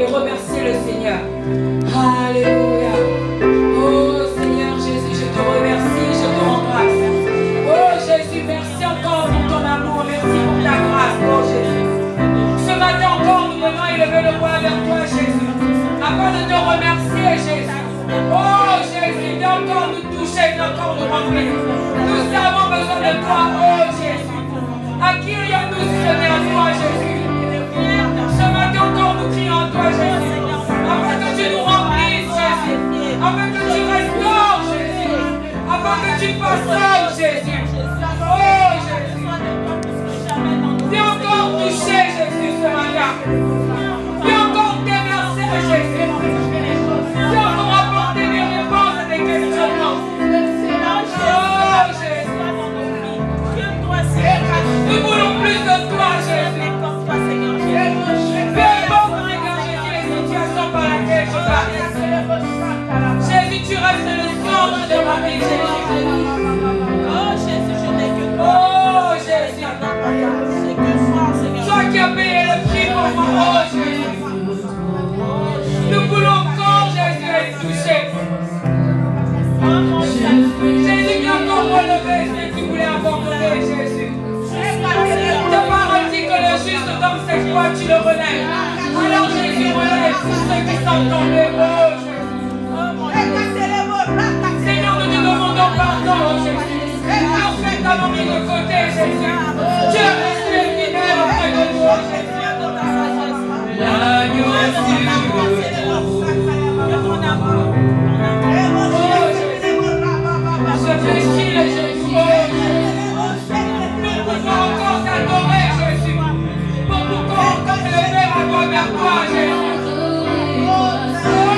et remercier le Seigneur. Alléluia. Oh Seigneur Jésus, je te remercie, je te rends grâce. Oh Jésus, merci encore pour ton amour, merci pour ta grâce, oh Jésus. Ce matin encore, nous venons élever le voix vers toi, Jésus, afin de te remercier, Jésus. Oh Jésus, viens encore nous toucher, viens encore nous remplir. Nous avons besoin de toi, oh Jésus. Accueille-nous, Seigneur, toi, Jésus. Ce matin encore, nous crions à toi, Jésus, afin que tu nous remplisses, Jésus, afin que tu restaures, Jésus, afin que tu fasses, Jésus. Oh Jésus, viens encore toucher, Jésus, ce matin. Viens encore déverser, Jésus. Viens encore apporter des réponses à des questionnements. Oh Jésus, nous voulons plus de toi, Jésus. Peu importe, Seigneur Jésus, les situations par lesquelles je passe. Jésus, tu restes le centre de ma vie, Jésus. Oh Jésus, je n'ai que toi. Oh Jésus, toi qui as payé le prix pour moi, oh Jésus. Nous voulons encore, Jésus, être touchés. Jésus, viens encore relever ce que tu voulais abandonner, Jésus. Ta parole dit que le juste dans cette foi, tu le relèves. Alors Jésus, relève tous ceux qui sont tombés, oh Jésus. Seigneur, nous te demandons pardon, oh Jésus. En fait, t'avons mis de côté, Jésus. Tu es resté fidèle auprès de nous, Jésus. L'agneau est je fléchis le Jésus, pour pouvoir encore t'adorer, Jésus, pour pouvoir encore te lever à toi vers toi, Jésus. Oh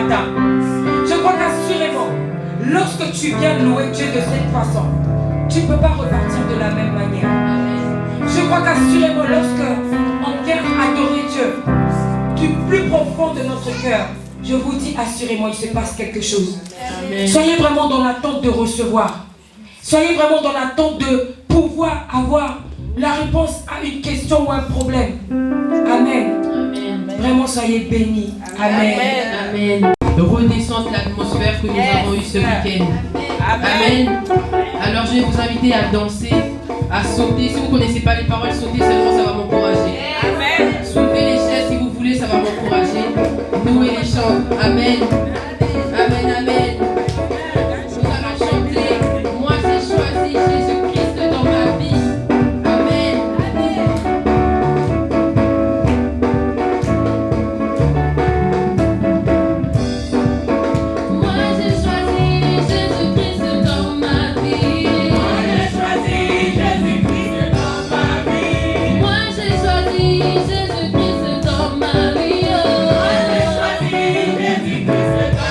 matin. Je crois qu'assurément, lorsque tu viens louer Dieu de cette façon, tu ne peux pas repartir de la même manière. Je crois qu'assurément, lorsque on vient adorer Dieu du plus profond de notre cœur, je vous dis assurément, il se passe quelque chose. Amen. Soyez vraiment dans l'attente de recevoir. Soyez vraiment dans l'attente de pouvoir avoir la réponse à une question ou un problème. Amen. Amen. Vraiment, soyez bénis. Amen. Amen. Redescendre l'atmosphère que nous avons eue ce week-end. Amen. Alors, je vais vous inviter à danser, à sauter. Si vous ne connaissez pas les paroles, sauter seulement, ça va m'encourager. Amen. Soulevez les chaises si vous voulez, ça va m'encourager. Nouez les chants. Amen. Amen, amen. Nous allons chanter. Moi, j'ai choisi Jésus-Christ dans ma vie. Amen. Moi, j'ai choisi Jésus-Christ dans ma vie. Moi, j'ai choisi Jésus-Christ dans ma vie. Moi, j'ai choisi Jésus-Christ dans ma vie. Moi, j'ai choisi Jésus-Christ dans ma vie.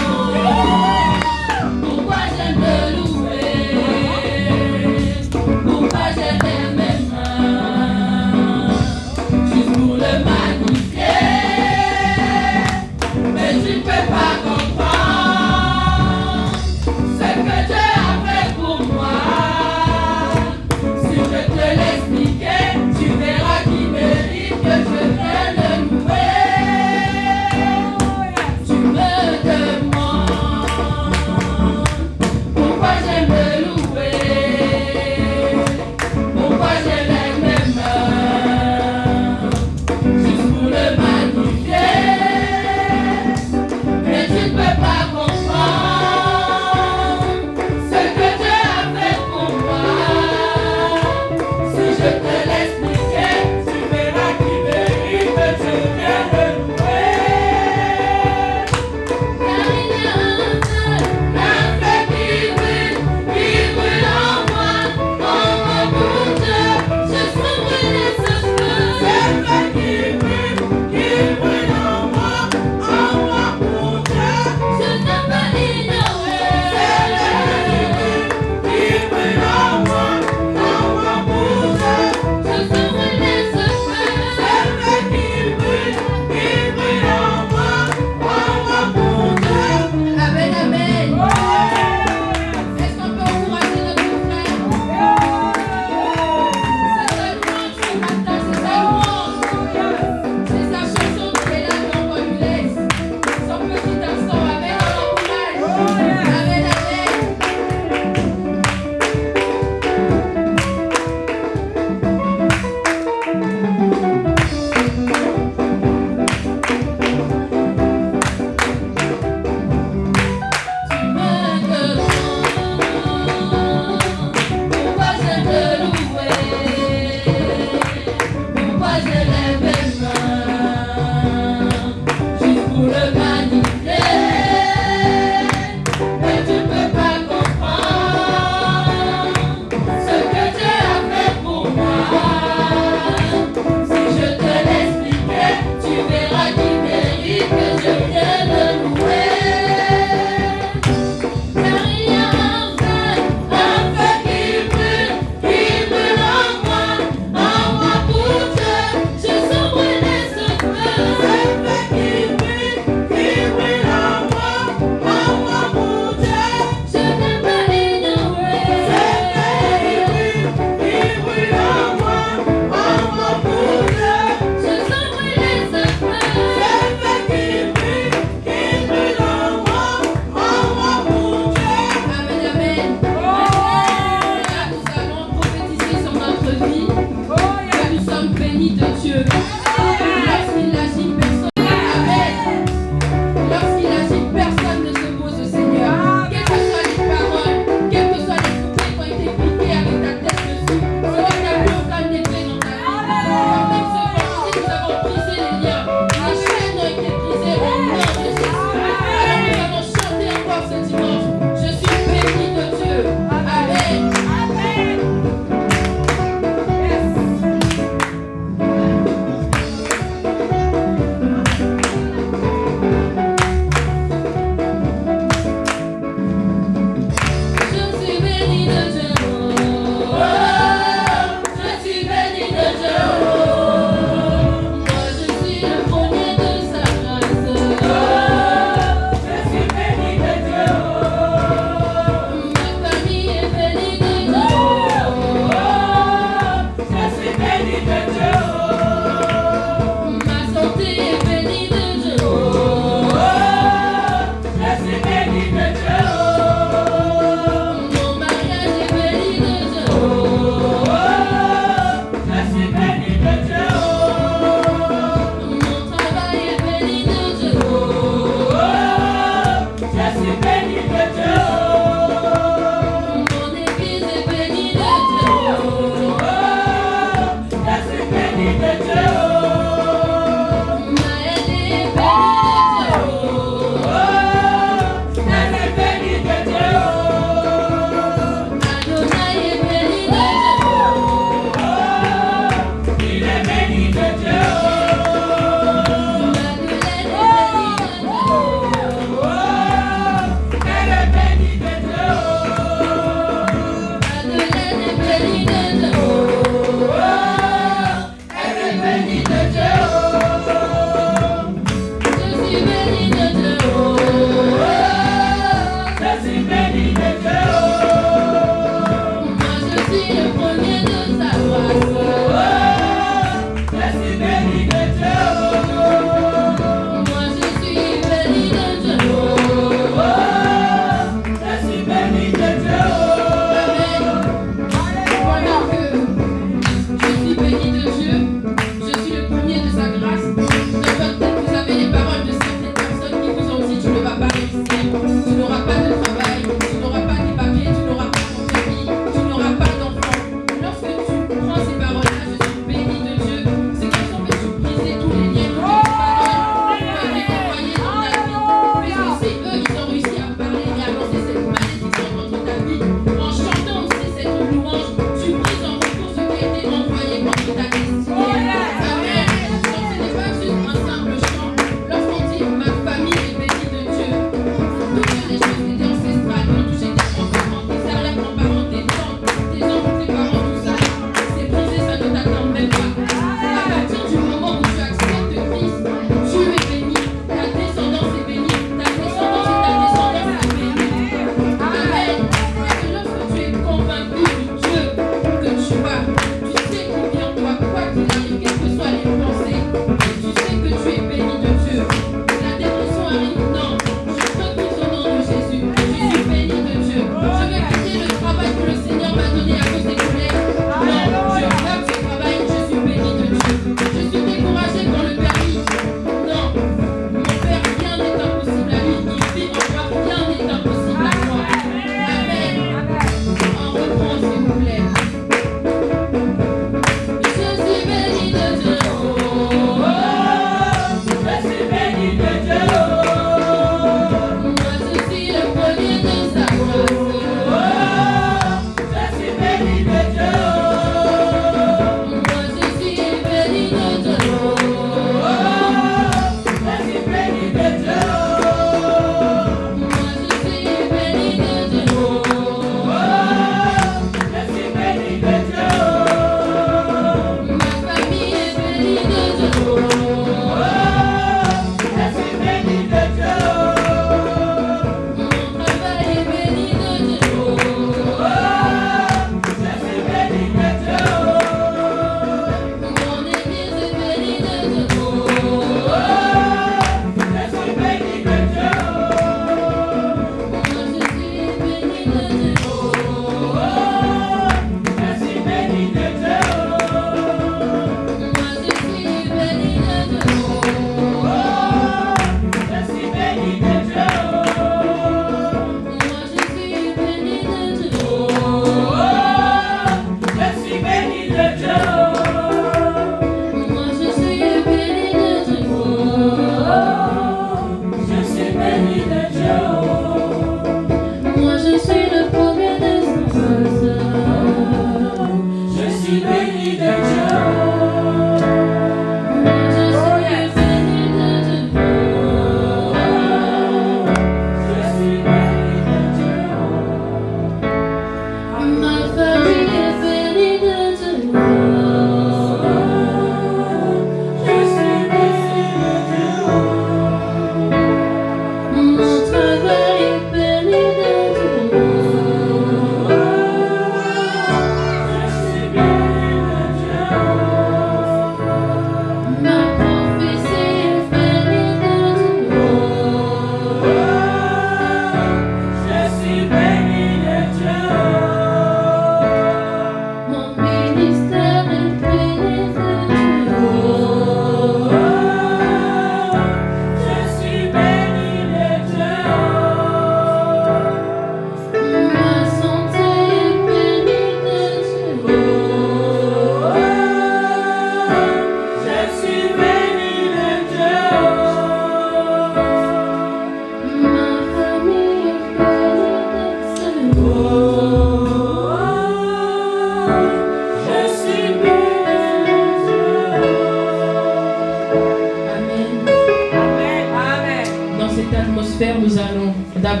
l'atmosphère, nous allons d'abord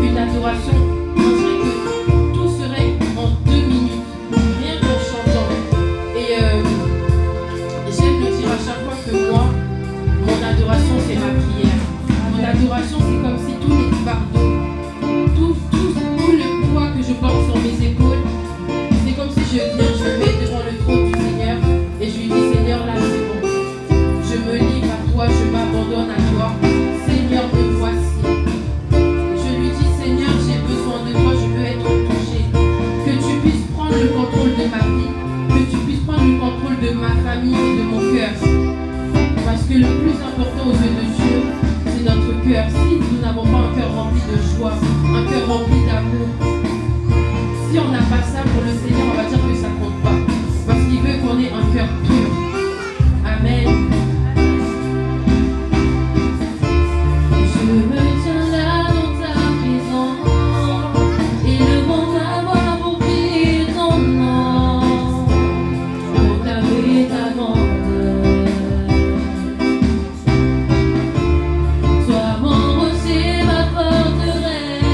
une adoration. On dirait que tout serait en 2 minutes, rien qu'en chantant. Et j'aime le dire à chaque fois que moi, mon adoration, c'est ma prière. Mon adoration, c'est comme si tous les fardeaux, tout le poids que je porte sur mes épaules, c'est comme si je viens, je me mets devant le trône du Seigneur et je lui dis, Seigneur, là c'est bon. Je me livre à toi, je m'abandonne à toi. Seigneur, me voici. Je lui dis, Seigneur, j'ai besoin de toi, je veux être touché. Que tu puisses prendre le contrôle de ma vie, que tu puisses prendre le contrôle de ma famille et de mon cœur. Parce que le plus important aux yeux de Dieu, c'est notre cœur. Si nous n'avons pas un cœur rempli de joie, un cœur rempli d'amour, si on n'a pas ça pour le Seigneur, on va dire que ça ne compte pas. Parce qu'il veut qu'on ait un cœur pur. Amen. Je me tiens là dans ta présence et devant ta voix pour prier ton nom, proclamer ta grandeur. Sois mon rocher, ma forteresse,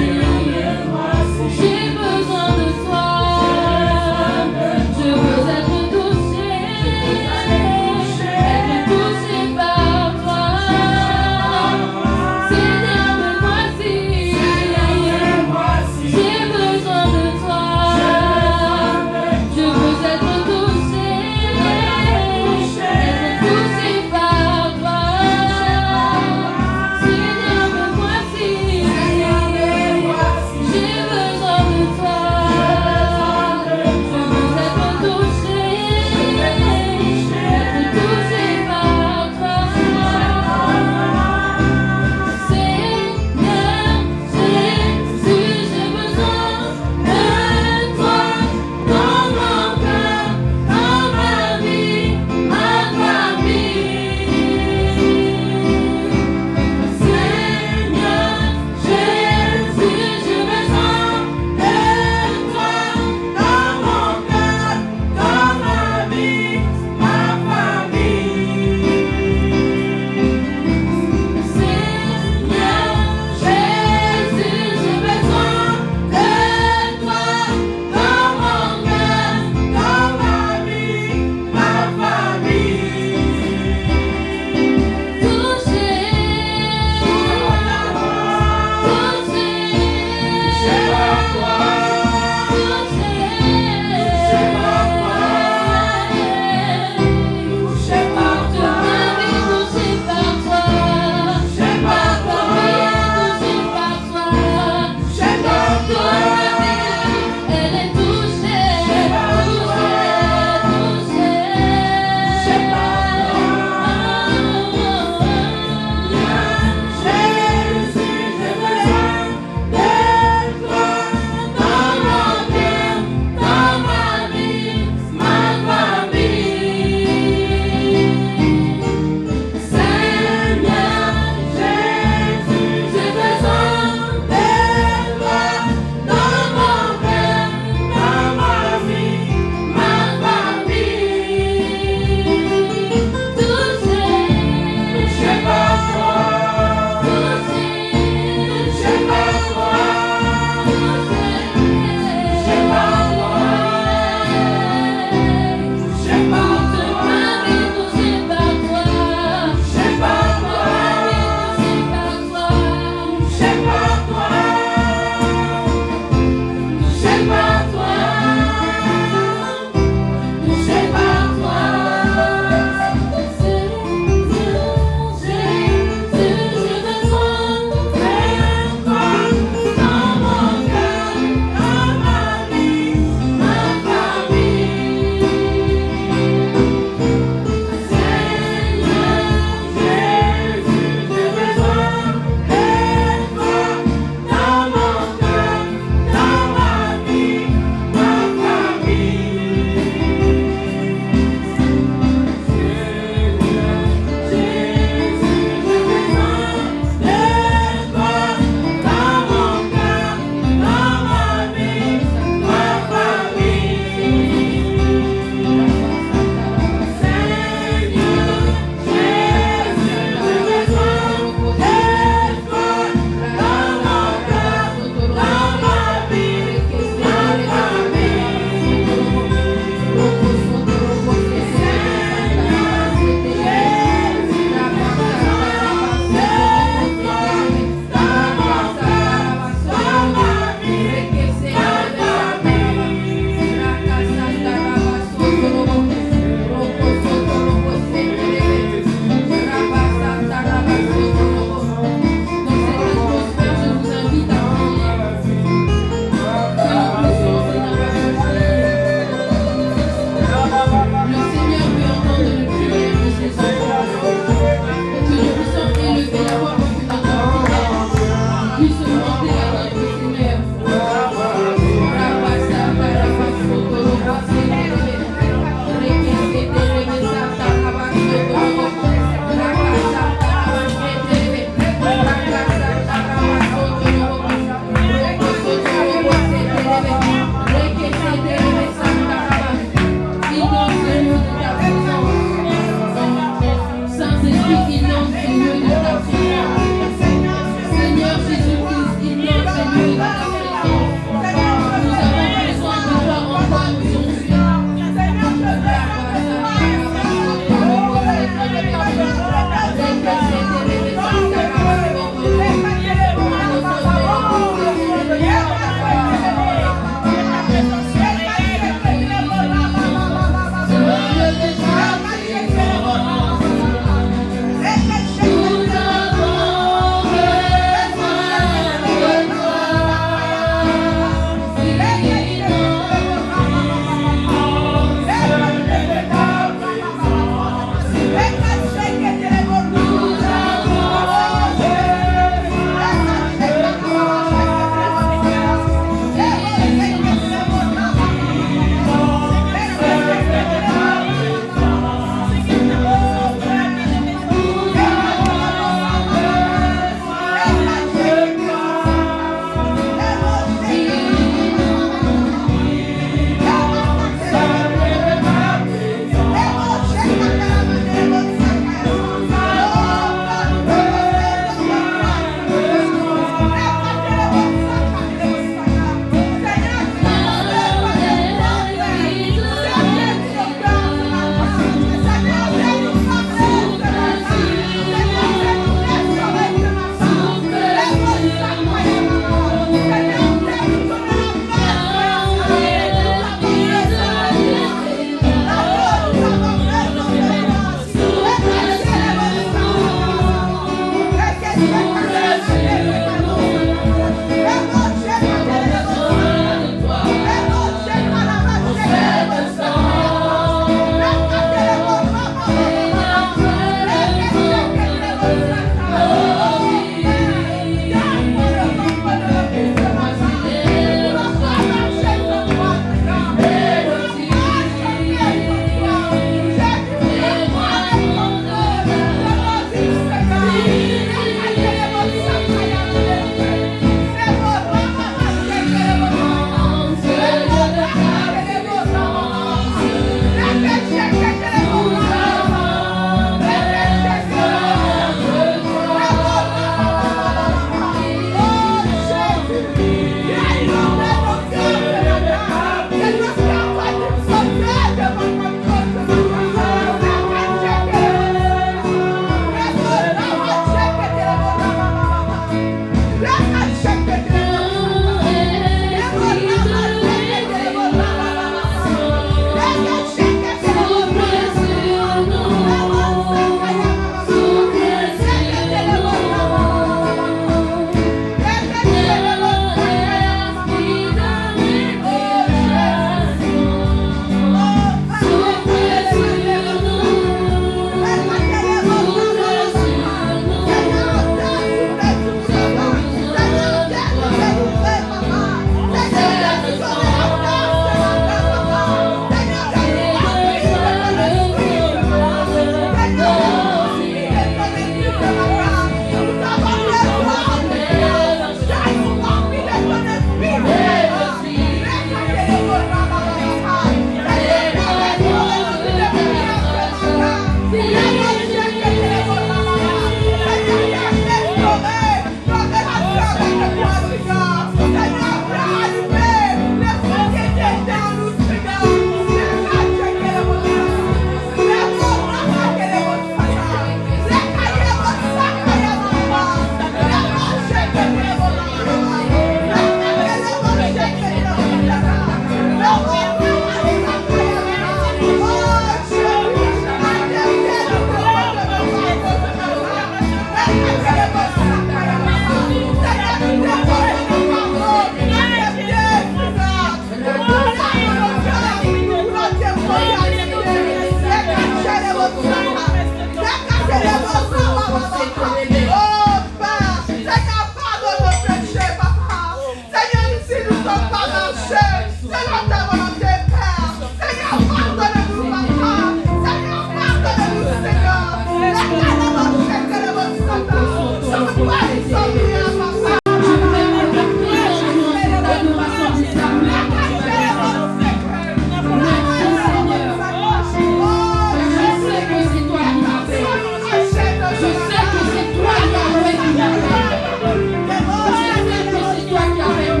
Je sais que c'est toi qui as fait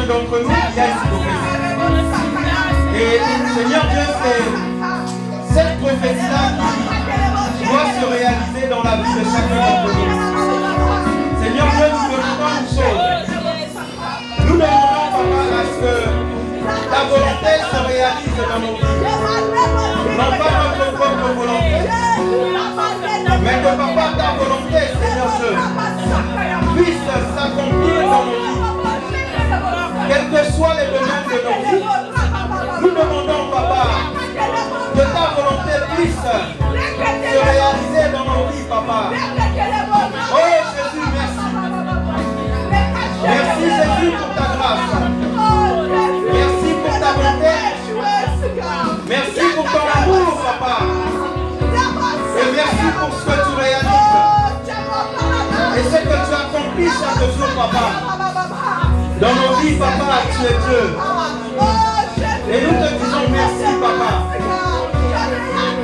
d'entre nous, il y a une prophétie. Et Seigneur Dieu, c'est cette prophétie-là qui doit se réaliser dans la vie de chacun d'entre nous. Seigneur Dieu, nous demandons une chose. Nous demandons, Papa, à ce que ta volonté se réalise dans nos vies. Non pas notre propre volonté, mais que Papa, ta volonté, Seigneur Dieu, puisse s'accomplir dans nos vies. Quels que soient les domaines de nos vies, nous demandons, Papa, que ta volonté puisse se réaliser dans nos vies, Papa. Oh Jésus, merci. Merci Jésus pour ta grâce. Merci pour ta bonté. Merci pour ton amour, Papa. Et merci pour ce que tu réalises. Et ce que tu accomplis chaque jour, Papa. Dans nos vies, Papa, tu es Dieu. Et nous te disons merci, Papa.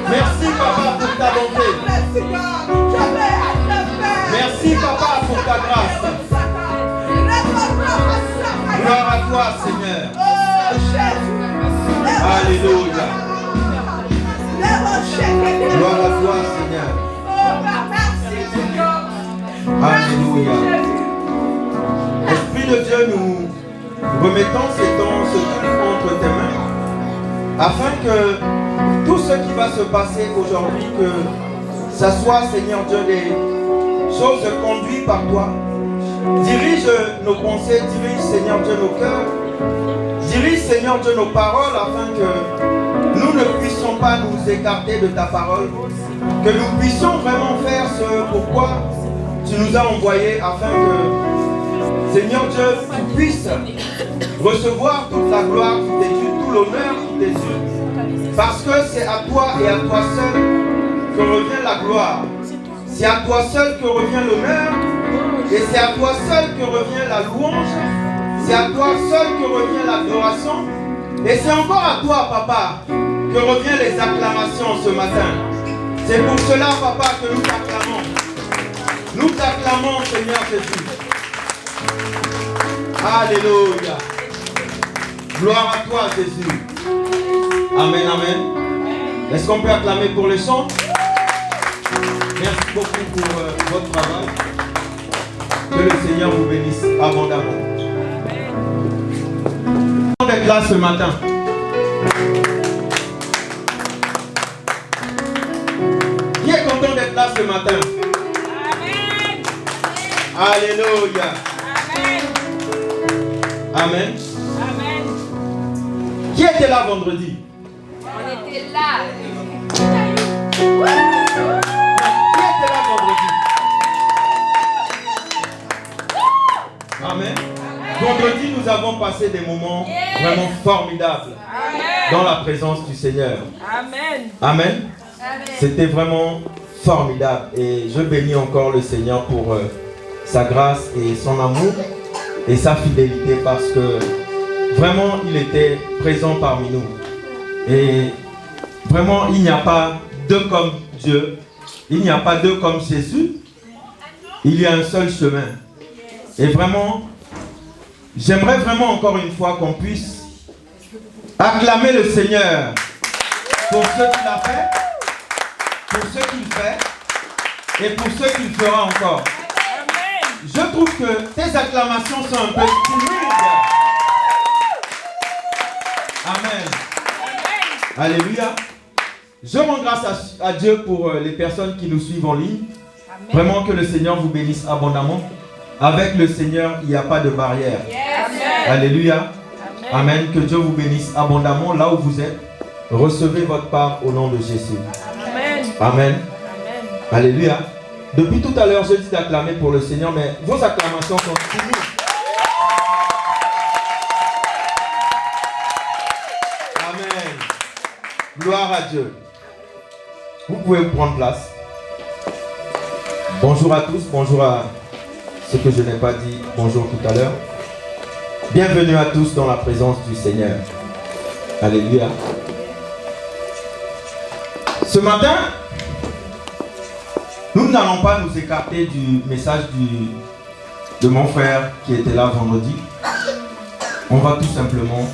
Merci, Papa, pour ta bonté. Merci, Papa, pour ta grâce. Gloire à toi, Seigneur. Alléluia. Gloire à toi, Seigneur. Alléluia. Esprit de Dieu, nous remettons ce culte entre tes mains, afin que tout ce qui va se passer aujourd'hui, que ça soit, Seigneur Dieu, des choses conduites par toi. Dirige nos pensées, dirige, Seigneur Dieu, nos cœurs. Dirige, Seigneur Dieu, nos paroles, afin que nous ne puissions pas nous écarter de ta parole. Que nous puissions vraiment faire ce pourquoi tu nous as envoyés, afin que, Seigneur Dieu, tu puisses recevoir toute la gloire qui t'est due, tout l'honneur qui t'est due. Parce que c'est à toi et à toi seul que revient la gloire. C'est à toi seul que revient l'honneur. Et c'est à toi seul que revient la louange. C'est à toi seul que revient l'adoration. Et c'est encore à toi, Papa, que reviennent les acclamations ce matin. C'est pour cela, Papa, que nous t'acclamons. Nous t'acclamons, Seigneur Jésus. Alléluia. Gloire à toi, Jésus. Amen, amen. Est-ce qu'on peut acclamer pour le chant? Merci beaucoup pour votre travail. Que le Seigneur vous bénisse abondamment. On est là ce matin. Qui est content d'être là ce matin? Amen. Alléluia. Amen. Amen. Amen. Qui était là vendredi? On était là. Qui était là vendredi? Amen. Vendredi, nous avons passé des moments vraiment formidables dans la présence du Seigneur. Amen. Amen. C'était vraiment formidable et je bénis encore le Seigneur pour sa grâce et son amour et sa fidélité, parce que vraiment il était présent parmi nous. Et vraiment il n'y a pas deux comme Dieu, il n'y a pas deux comme Jésus, il y a un seul chemin. Et vraiment, j'aimerais vraiment encore une fois qu'on puisse acclamer le Seigneur pour ce qu'il a fait, pour ce qu'il fait et pour ce qu'il fera encore. Je trouve que tes acclamations sont un peu timides. Amen. Alléluia. Je rends grâce à Dieu pour les personnes qui nous suivent en ligne. Vraiment que le Seigneur vous bénisse abondamment. Avec le Seigneur, il n'y a pas de barrière. Alléluia. Amen. Que Dieu vous bénisse abondamment là où vous êtes. Recevez votre part au nom de Jésus. Amen. Alléluia. Depuis tout à l'heure, je dis d'acclamer pour le Seigneur, mais vos acclamations sont timides. Amen. Gloire à Dieu. Vous pouvez prendre place. Bonjour à tous, bonjour à ceux que je n'ai pas dit bonjour tout à l'heure. Bienvenue à tous dans la présence du Seigneur. Alléluia. Ce matin, nous n'allons pas nous écarter du message de mon frère qui était là vendredi. on va tout simplement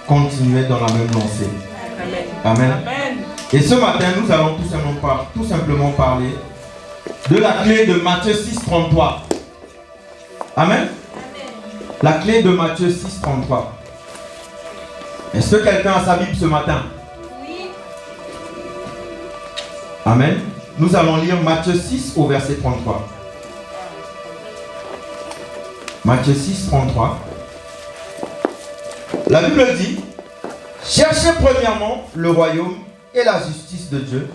continuer dans la même lancée. Amen. Amen. Et ce matin, nous allons tout simplement parler de la clé de Matthieu 6, 33. Amen. La clé de Matthieu 6, 33. Est-ce que quelqu'un a sa Bible ce matin? Oui. Amen. Nous allons lire Matthieu 6 au verset 33. Matthieu 6, 33. La Bible dit: cherchez premièrement le royaume et la justice de Dieu,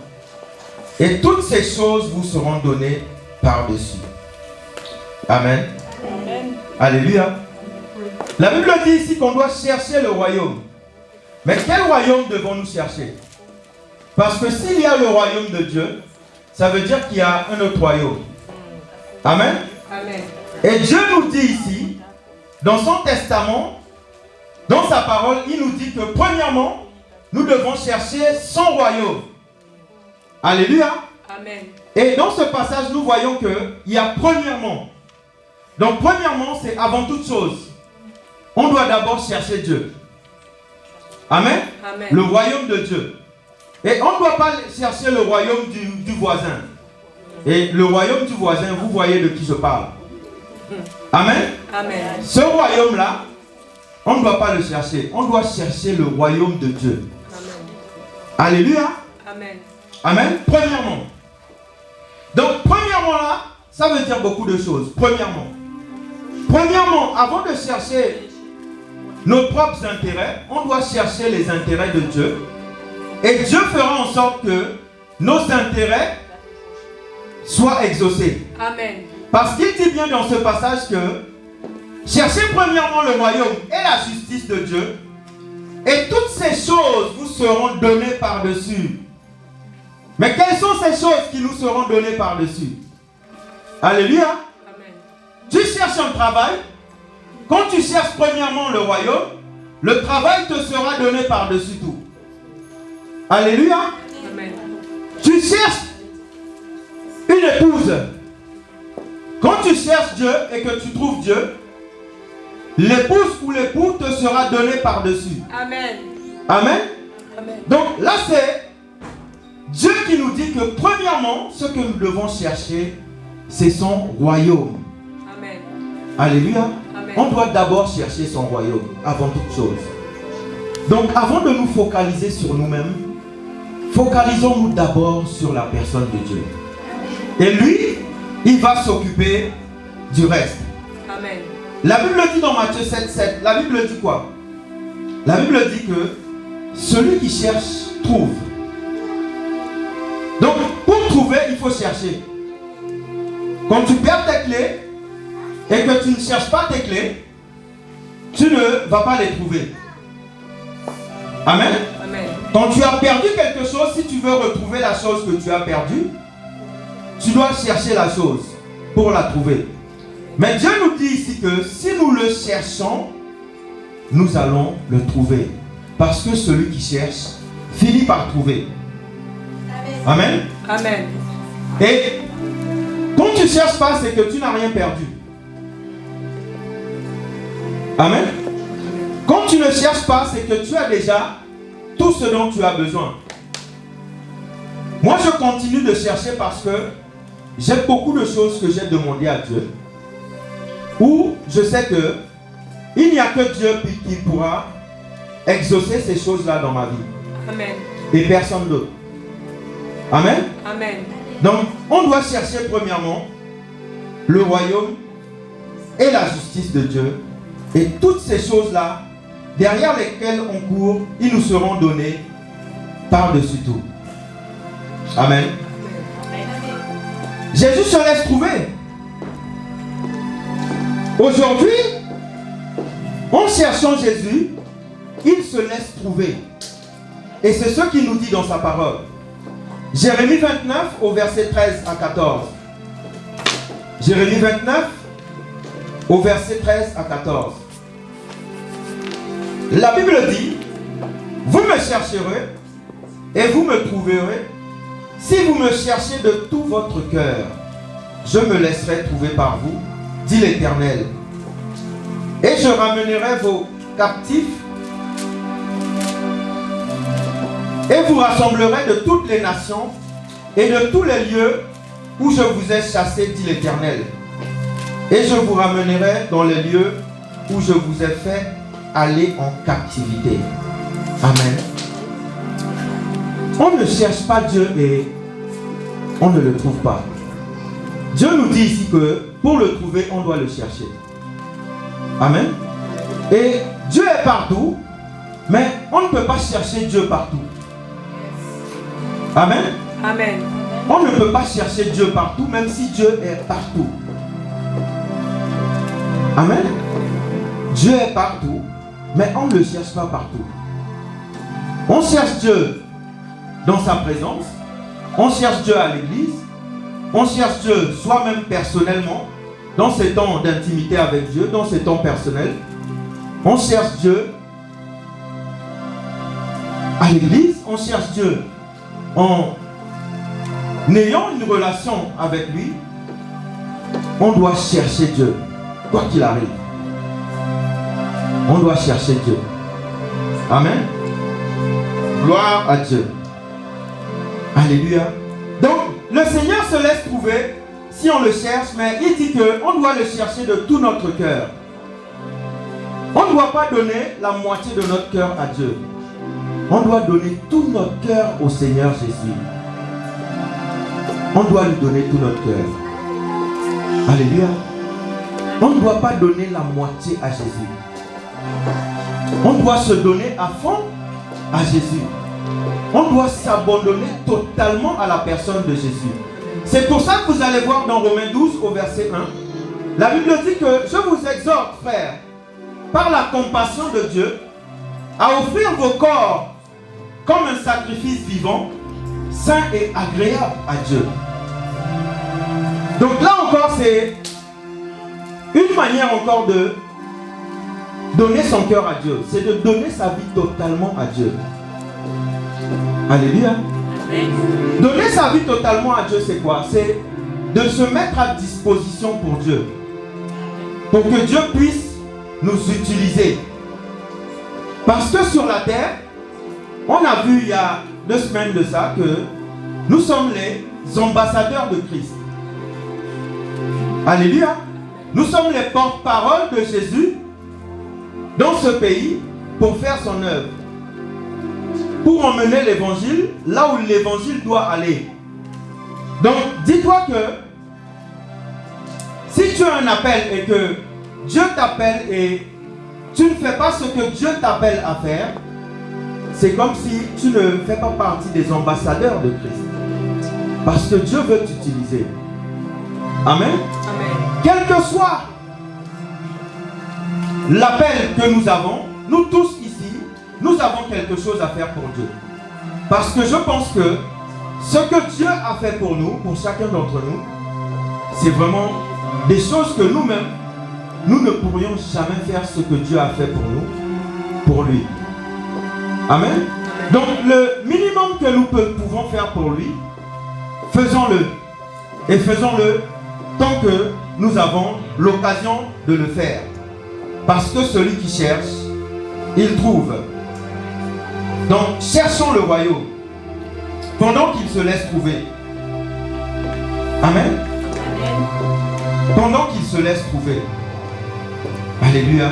et toutes ces choses vous seront données par-dessus. Amen. Amen. Alléluia. La Bible dit ici qu'on doit chercher le royaume. Mais quel royaume devons-nous chercher? Parce que s'il y a le royaume de Dieu, ça veut dire qu'il y a un autre royaume. Amen. Amen. Et Dieu nous dit ici, dans son testament, dans sa parole, il nous dit que premièrement, nous devons chercher son royaume. Alléluia. Amen. Et dans ce passage, nous voyons qu'il y a premièrement. Donc premièrement, c'est avant toute chose. On doit d'abord chercher Dieu. Amen. Amen. Le royaume de Dieu. Et on ne doit pas chercher le royaume du voisin. Et le royaume du voisin, vous voyez de qui je parle. Amen. Amen. Ce royaume-là, on ne doit pas le chercher. On doit chercher le royaume de Dieu. Amen. Alléluia. Amen. Amen. Premièrement. Donc, premièrement là, ça veut dire beaucoup de choses. Premièrement, avant de chercher nos propres intérêts, on doit chercher les intérêts de Dieu. Et Dieu fera en sorte que nos intérêts soient exaucés. Amen. Parce qu'il dit bien dans ce passage que cherchez premièrement le royaume et la justice de Dieu, et toutes ces choses vous seront données par-dessus. Mais quelles sont ces choses qui nous seront données par-dessus? Alléluia. Amen. Tu cherches un travail. Quand tu cherches premièrement le royaume, le travail te sera donné par-dessus tout. Alléluia. Amen. Tu cherches une épouse. Quand tu cherches Dieu et que tu trouves Dieu, l'épouse ou l'époux te sera donné par-dessus. Amen. Amen. Amen. Donc là, c'est Dieu qui nous dit que premièrement, ce que nous devons chercher, c'est son royaume. Amen. Alléluia. Amen. On doit d'abord chercher son royaume avant toute chose. Donc avant de nous focaliser sur nous-mêmes, focalisons-nous d'abord sur la personne de Dieu. Et lui, il va s'occuper du reste. Amen. La Bible dit dans Matthieu 7, 7, la Bible dit quoi? La Bible dit que celui qui cherche, trouve. Donc, pour trouver, il faut chercher. Quand tu perds tes clés et que tu ne cherches pas tes clés, tu ne vas pas les trouver. Amen. Amen. Quand tu as perdu quelque chose, si tu veux retrouver la chose que tu as perdue, tu dois chercher la chose pour la trouver. Mais Dieu nous dit ici que si nous le cherchons, nous allons le trouver. Parce que celui qui cherche finit par trouver. Amen. Amen. Et quand tu ne cherches pas, c'est que tu n'as rien perdu. Amen. Quand tu ne cherches pas, c'est que tu as déjà tout ce dont tu as besoin. Moi, je continue de chercher parce que j'ai beaucoup de choses que j'ai demandées à Dieu. Où je sais que il n'y a que Dieu qui pourra exaucer ces choses-là dans ma vie. Amen. Et personne d'autre. Amen. Amen. Donc, on doit chercher premièrement le royaume et la justice de Dieu. Et toutes ces choses-là, derrière lesquelles on court, ils nous seront donnés par-dessus tout. Amen. Jésus se laisse trouver. Aujourd'hui, en cherchant Jésus, il se laisse trouver. Et c'est ce qu'il nous dit dans sa parole. Jérémie 29 au verset 13 à 14. Jérémie 29 au verset 13 à 14. La Bible dit: vous me chercherez et vous me trouverez si vous me cherchez de tout votre cœur. Je me laisserai trouver par vous, dit l'Éternel. Et je ramènerai vos captifs et vous rassemblerez de toutes les nations et de tous les lieux où je vous ai chassés, dit l'Éternel. Et je vous ramènerai dans les lieux où je vous ai fait aller en captivité. Amen. On ne cherche pas Dieu et on ne le trouve pas. Dieu nous dit ici que pour le trouver, on doit le chercher. Amen. Et Dieu est partout, mais on ne peut pas chercher Dieu partout. Amen. Amen. On ne peut pas chercher Dieu partout, même si Dieu est partout. Amen. Dieu est partout, mais on ne le cherche pas partout. On cherche Dieu dans sa présence. On cherche Dieu à l'église. On cherche Dieu soi-même personnellement, dans ces temps d'intimité avec Dieu, dans ces temps personnels. On cherche Dieu à l'église. On cherche Dieu en ayant une relation avec lui. On doit chercher Dieu, quoi qu'il arrive. On doit chercher Dieu. Amen. Gloire à Dieu. Alléluia. Donc, le Seigneur se laisse trouver si on le cherche, mais il dit qu'on doit le chercher de tout notre cœur. On ne doit pas donner la moitié de notre cœur à Dieu. On doit donner tout notre cœur au Seigneur Jésus. On doit lui donner tout notre cœur. Alléluia. On ne doit pas donner la moitié à Jésus. On doit se donner à fond à Jésus. On doit s'abandonner totalement à la personne de Jésus. C'est pour ça que vous allez voir dans Romains 12 au verset 1. La Bible dit que je vous exhorte, frères, par la compassion de Dieu, à offrir vos corps comme un sacrifice vivant, saint et agréable à Dieu. Donc là encore, c'est une manière encore de donner son cœur à Dieu. C'est de donner sa vie totalement à Dieu. Alléluia. Donner sa vie totalement à Dieu, c'est quoi? C'est de se mettre à disposition pour Dieu. Pour que Dieu puisse nous utiliser. Parce que sur la terre, on a vu il y a 2 semaines de ça que nous sommes les ambassadeurs de Christ. Alléluia. Nous sommes les porte-parole de Jésus dans ce pays pour faire son œuvre. Pour emmener l'évangile là où l'évangile doit aller. Donc, dis-toi que si tu as un appel et que Dieu t'appelle et tu ne fais pas ce que Dieu t'appelle à faire, c'est comme si tu ne fais pas partie des ambassadeurs de Christ. Parce que Dieu veut t'utiliser. Amen. Amen. Quel que soit l'appel que nous avons, nous tous ici, nous avons quelque chose à faire pour Dieu. Parce que je pense que ce que Dieu a fait pour nous, pour chacun d'entre nous, c'est vraiment des choses que nous-mêmes, nous ne pourrions jamais faire ce que Dieu a fait pour nous, pour lui. Amen. Donc le minimum que nous pouvons faire pour lui, faisons-le. Et faisons-le tant que nous avons l'occasion de le faire. Parce que celui qui cherche, il trouve. Donc cherchons le royaume pendant qu'il se laisse trouver. Amen. Pendant qu'il se laisse trouver. Alléluia.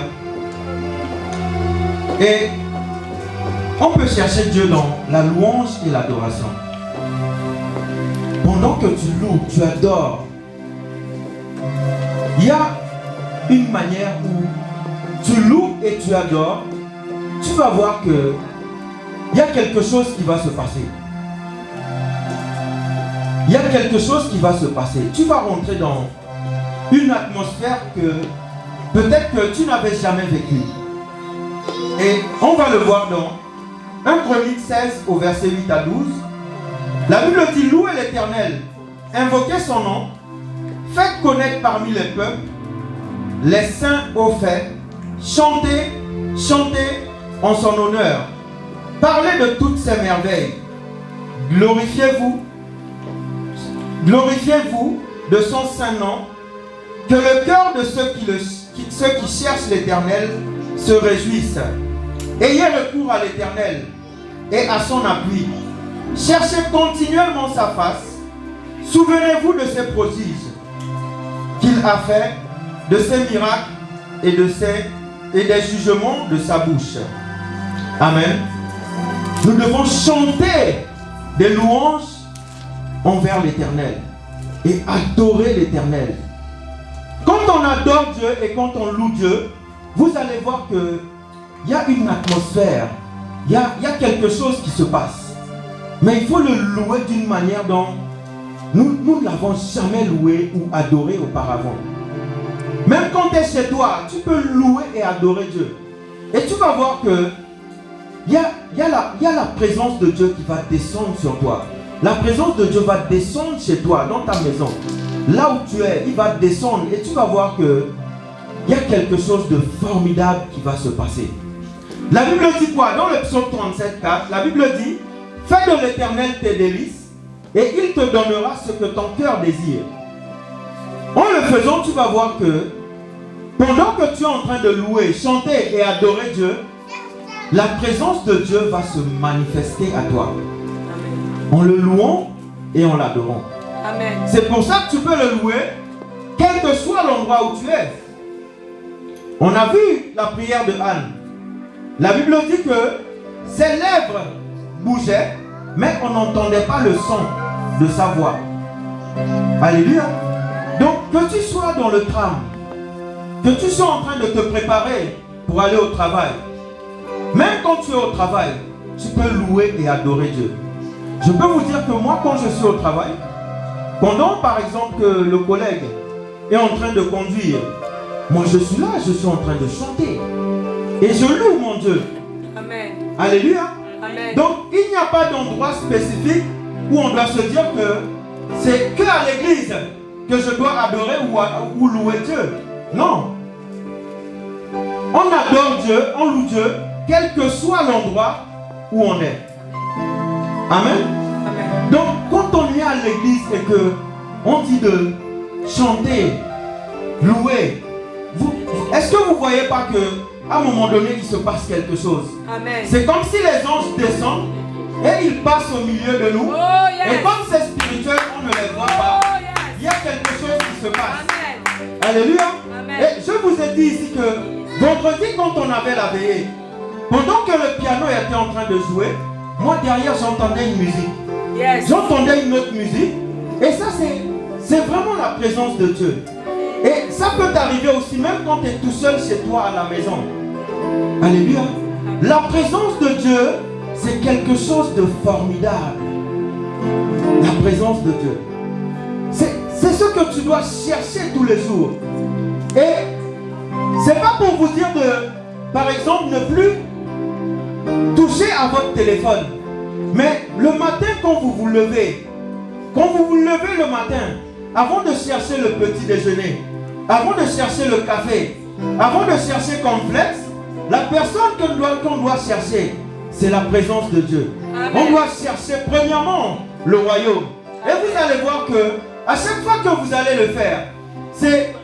Et on peut chercher Dieu dans la louange et l'adoration. Pendant que tu loues, tu adores, il y a une manière où tu loues et tu adores, tu vas voir que il y a quelque chose qui va se passer. Il y a quelque chose qui va se passer. Tu vas rentrer dans une atmosphère que peut-être que tu n'avais jamais vécue. Et on va le voir dans 1 Chronique 16 au verset 8 à 12. La Bible dit: louez l'Éternel, invoquez son nom, faites connaître parmi les peuples les saints hauts faits, chantez, chantez en son honneur, parlez de toutes ses merveilles, glorifiez-vous de son saint nom, que le cœur de ceux qui cherchent l'Éternel se réjouissent. Ayez recours à l'Éternel et à son appui. Cherchez continuellement sa face. Souvenez-vous de ses prodiges qu'il a fait, de ses miracles et des jugements de sa bouche. Amen. Nous devons chanter des louanges envers l'Éternel et adorer l'Éternel. Quand on adore Dieu et quand on loue Dieu, vous allez voir qu'il y a une atmosphère, il y a quelque chose qui se passe. Mais il faut le louer d'une manière dont nous ne l'avons jamais loué ou adoré auparavant. Même quand tu es chez toi, tu peux louer et adorer Dieu. Et tu vas voir que il y a la présence de Dieu qui va descendre sur toi. La présence de Dieu va descendre chez toi, dans ta maison. Là où tu es, il va descendre et tu vas voir que il y a quelque chose de formidable qui va se passer. La Bible dit quoi? Dans le psaume 37,4, la Bible dit: fais de l'Éternel tes délices et il te donnera ce que ton cœur désire. En le faisant, tu vas voir que pendant que tu es en train de louer, chanter et adorer Dieu, la présence de Dieu va se manifester à toi. Amen. En le louant et en l'adorant. Amen. C'est pour ça que tu peux le louer, quel que soit l'endroit où tu es. On a vu la prière de Anne. La Bible dit que ses lèvres bougeaient, mais on n'entendait pas le son de sa voix. Alléluia. Donc, que tu sois dans le tram, que tu sois en train de te préparer pour aller au travail, même quand tu es au travail, tu peux louer et adorer Dieu. Je peux vous dire que moi, quand je suis au travail, pendant par exemple que le collègue est en train de conduire, moi je suis là, je suis en train de chanter. Et je loue mon Dieu. Amen. Alléluia. Amen. Donc, il n'y a pas d'endroit spécifique où on doit se dire que c'est qu'à l'église que je dois adorer ou louer Dieu. Non. On adore Dieu, on loue Dieu, quel que soit l'endroit où on est. Amen. Amen. Donc, quand on est à l'église et que on dit de chanter, louer, est-ce que vous ne voyez pas qu'à un moment donné, il se passe quelque chose? Amen. C'est comme si les anges descendent et ils passent au milieu de nous. Oh, yes. Et comme c'est spirituel, on ne les voit pas. Oh, yes. Il y a quelque chose qui se passe. Amen. Alléluia. Amen. Et je vous ai dit ici que vendredi, quand on avait la veillée, pendant que le piano était en train de jouer, moi derrière j'entendais une musique. Yes. J'entendais une autre musique. Et ça c'est vraiment la présence de Dieu. Et ça peut t'arriver aussi même quand tu es tout seul chez toi à la maison. Alléluia. La présence de Dieu, c'est quelque chose de formidable. La présence de Dieu. C'est ce que tu dois chercher tous les jours. Et c'est pas pour vous dire de, par exemple, ne plus toucher à votre téléphone. Mais le matin quand vous vous levez le matin, avant de chercher le petit déjeuner, avant de chercher le café, avant de chercher complexe, la personne qu'on doit chercher, c'est la présence de Dieu. Amen. On doit chercher premièrement le royaume. Et vous allez voir que à chaque fois que vous allez le faire, c'est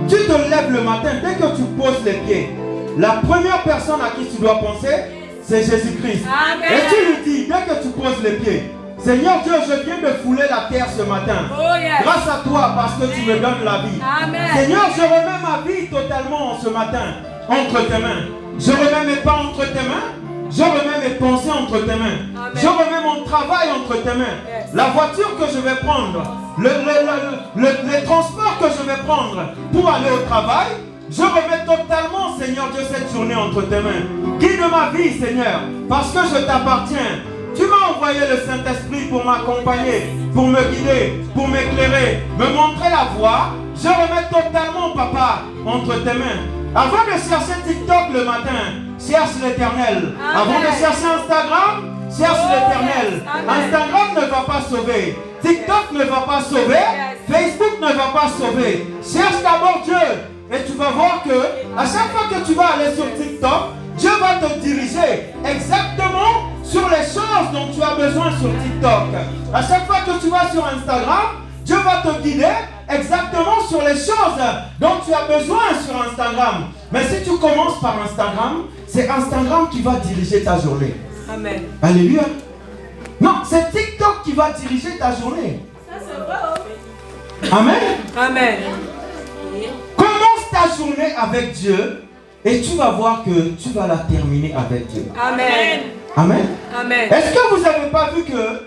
tu te lèves le matin, dès que tu poses les pieds, la première personne à qui tu dois penser, c'est Jésus-Christ. Et tu lui dis, dès que tu poses les pieds, Seigneur Dieu, je viens de fouler la terre ce matin. Oh, yes. Grâce à toi, parce que tu me donnes la vie. Amen. Seigneur, je remets ma vie totalement ce matin entre tes mains. Je remets mes pas entre tes mains. Je remets mes pensées entre tes mains. Amen. Je remets mon travail entre tes mains. Yes. La voiture que je vais prendre, les transports que je vais prendre pour aller au travail, je remets totalement, Seigneur Dieu, cette journée entre tes mains. Guide ma vie, Seigneur, parce que je t'appartiens. Tu m'as envoyé le Saint-Esprit pour m'accompagner, pour me guider, pour m'éclairer, me montrer la voie. Je remets totalement, Papa, entre tes mains. Avant de chercher TikTok le matin, cherche l'Éternel. Avant de chercher Instagram, cherche l'Éternel. Instagram ne va pas sauver. TikTok ne va pas sauver. Facebook ne va pas sauver. Cherche d'abord Dieu. Et tu vas voir que à chaque fois que tu vas aller sur TikTok, Dieu va te diriger exactement sur les choses dont tu as besoin sur TikTok. À chaque fois que tu vas sur Instagram, Dieu va te guider exactement sur les choses dont tu as besoin sur Instagram. Mais si tu commences par Instagram, c'est Instagram qui va diriger ta journée. Amen. Alléluia. Non, c'est TikTok qui va diriger ta journée. Ça, c'est vrai. Amen. Amen. Commence ta journée avec Dieu et tu vas voir que tu vas la terminer avec Dieu. Amen. Amen. Amen. Est-ce que vous n'avez pas vu que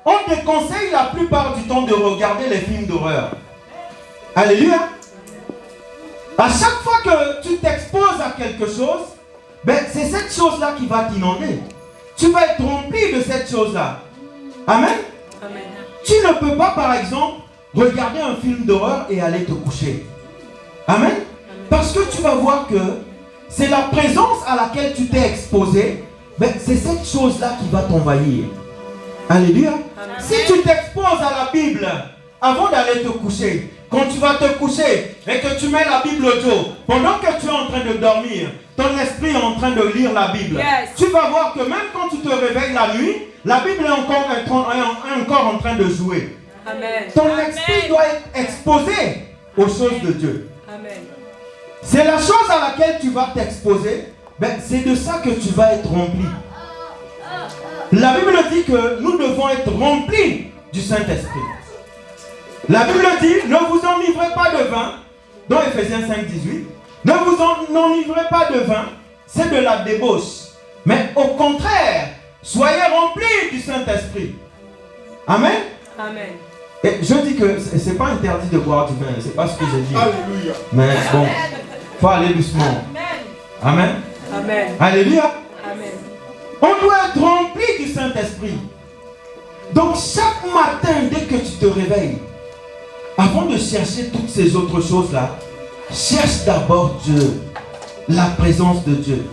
on déconseille la plupart du temps de regarder les films d'horreur? Alléluia. À chaque fois que tu t'exposes à quelque chose, ben, c'est cette chose-là qui va t'inonder. Tu vas être rempli de cette chose-là. Amen. Amen. Tu ne peux pas, par exemple, regarder un film d'horreur et aller te coucher. Amen. Parce que tu vas voir que c'est la présence à laquelle tu t'es exposé, ben, c'est cette chose-là qui va t'envahir. Alléluia. Amen. Si tu t'exposes à la Bible avant d'aller te coucher, quand tu vas te coucher et que tu mets la Bible au dos, pendant que tu es en train de dormir, ton esprit est en train de lire la Bible. Yes. Tu vas voir que même quand tu te réveilles la nuit, la Bible est encore en train de jouer. Amen. Ton esprit doit être exposé aux choses de Dieu. Amen. C'est la chose à laquelle tu vas t'exposer, ben, c'est de ça que tu vas être rempli. La Bible dit que nous devons être remplis du Saint-Esprit. La Bible dit, ne vous enivrez pas de vin, dans Ephésiens 5, 18, ne vous enivrez pas de vin, c'est de la débauche. Mais au contraire, soyez remplis du Saint-Esprit. Amen. Amen. Et je dis que ce n'est pas interdit de boire du vin, c'est pas ce que j'ai dit. Alléluia. Mais bon, il faut aller doucement. Amen. Amen. Alléluia. Amen. On doit être rempli du Saint-Esprit. Donc chaque matin, dès que tu te réveilles, avant de chercher toutes ces autres choses-là, cherche d'abord Dieu, la présence de Dieu.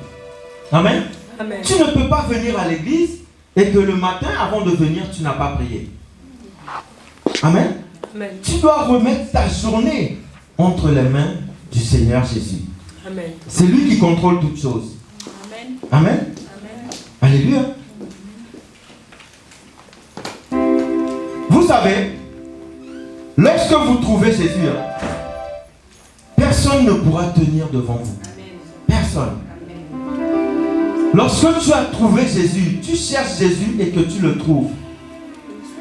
Amen. Amen. Tu ne peux pas venir à l'église et que le matin, avant de venir, tu n'as pas prié. Amen. Amen. Tu dois remettre ta journée entre les mains du Seigneur Jésus. Amen. C'est lui qui contrôle toutes choses. Amen. Amen. Alléluia. Vous savez, lorsque vous trouvez Jésus, personne ne pourra tenir devant vous. Personne. Lorsque tu as trouvé Jésus, tu cherches Jésus et que tu le trouves.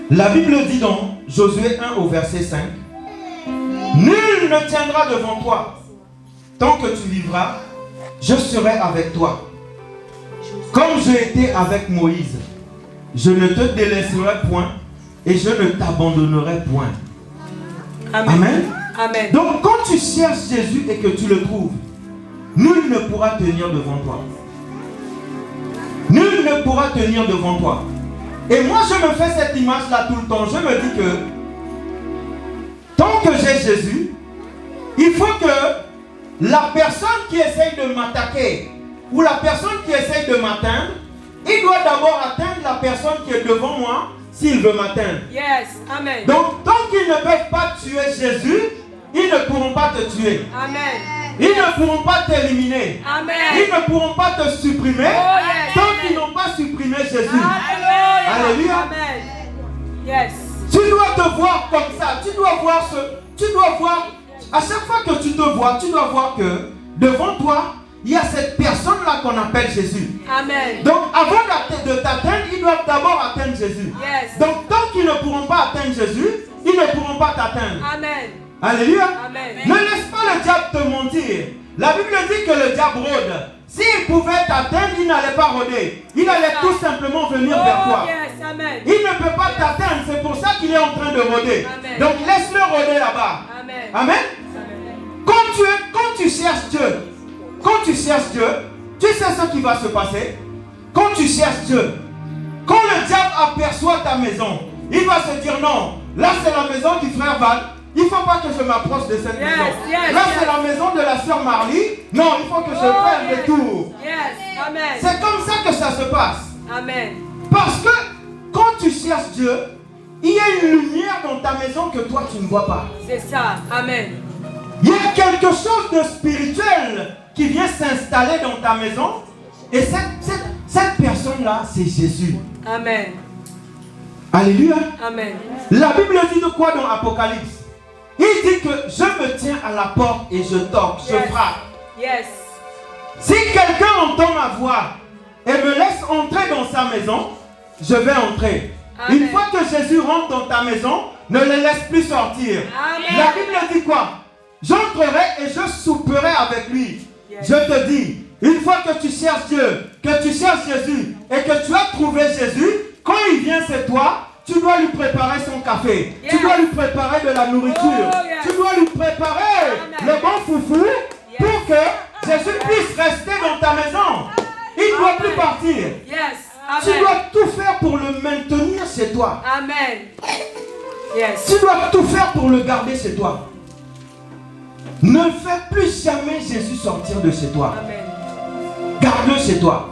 La Bible dit dans Josué 1 au verset 5, nul ne tiendra devant toi. Tant que tu vivras, je serai avec toi. Comme j'ai été avec Moïse, je ne te délaisserai point et je ne t'abandonnerai point. Amen. Amen. Amen. Donc quand tu cherches Jésus et que tu le trouves, nul ne pourra tenir devant toi. Nul ne pourra tenir devant toi. Et moi je me fais cette image-là tout le temps. Je me dis que tant que j'ai Jésus, il faut que la personne qui essaye de m'attaquer ou la personne qui essaye de m'atteindre, il doit d'abord atteindre la personne qui est devant moi s'il veut m'atteindre. Yes. Amen. Donc tant qu'ils ne peuvent pas tuer Jésus, ils ne pourront pas te tuer. Amen. Ils ne pourront pas t'éliminer. Amen. Ils ne pourront pas te supprimer yes. tant qu'ils n'ont pas supprimé Jésus. Alléluia. Alléluia. Amen. Yes. Tu dois te voir comme ça. Tu dois voir, à chaque fois que tu te vois, tu dois voir que devant toi, il y a cette personne-là qu'on appelle Jésus. Amen. Donc avant de t'atteindre, ils doivent d'abord atteindre Jésus. Yes. Donc tant qu'ils ne pourront pas atteindre Jésus, ils ne pourront pas t'atteindre. Amen. Alléluia. Amen. Ne laisse pas le diable te mentir. La Bible dit que le diable rôde. S'il pouvait t'atteindre, il n'allait pas rôder. Il allait tout simplement venir vers toi. Yes. Amen. Il ne peut pas t'atteindre. C'est pour ça qu'il est en train de rôder. Amen. Donc laisse-le rôder là-bas. Amen. Amen. Quand tu cherches Dieu, tu sais ce qui va se passer. Quand tu cherches Dieu, quand le diable aperçoit ta maison, il va se dire non, là c'est la maison du frère Val. Il ne faut pas que je m'approche de cette maison. Là, c'est la maison de la sœur Marlie. Non, il faut que je fasse le tour. Yes. Amen. C'est comme ça que ça se passe. Amen. Parce que quand tu cherches Dieu, il y a une lumière dans ta maison que toi, tu ne vois pas. C'est ça. Amen. Il y a quelque chose de spirituel qui vient s'installer dans ta maison. Et cette personne-là, c'est Jésus. Amen. Alléluia. Amen. La Bible dit de quoi dans Apocalypse? Il dit que je me tiens à la porte et je toque, je frappe. Yes. Si quelqu'un entend ma voix et me laisse entrer dans sa maison, je vais entrer. Amen. Une fois que Jésus rentre dans ta maison, ne le laisse plus sortir. Amen. La Bible dit quoi? J'entrerai et je souperai avec lui. Yes. Je te dis, une fois que tu cherches Dieu, que tu cherches Jésus et que tu as trouvé Jésus, quand il vient chez toi, tu dois lui préparer son café. Yes. Tu dois lui préparer de la nourriture. Oh, yes. Tu dois lui préparer Amen. le bon foufou pour que Jésus puisse rester dans ta maison. Il ne doit Amen. plus partir. Yes. Tu Amen. dois tout faire pour le maintenir chez toi. Amen. Yes. Tu dois tout faire pour le garder chez toi. Ne fais plus jamais Jésus sortir de chez toi. Amen. Garde-le chez toi.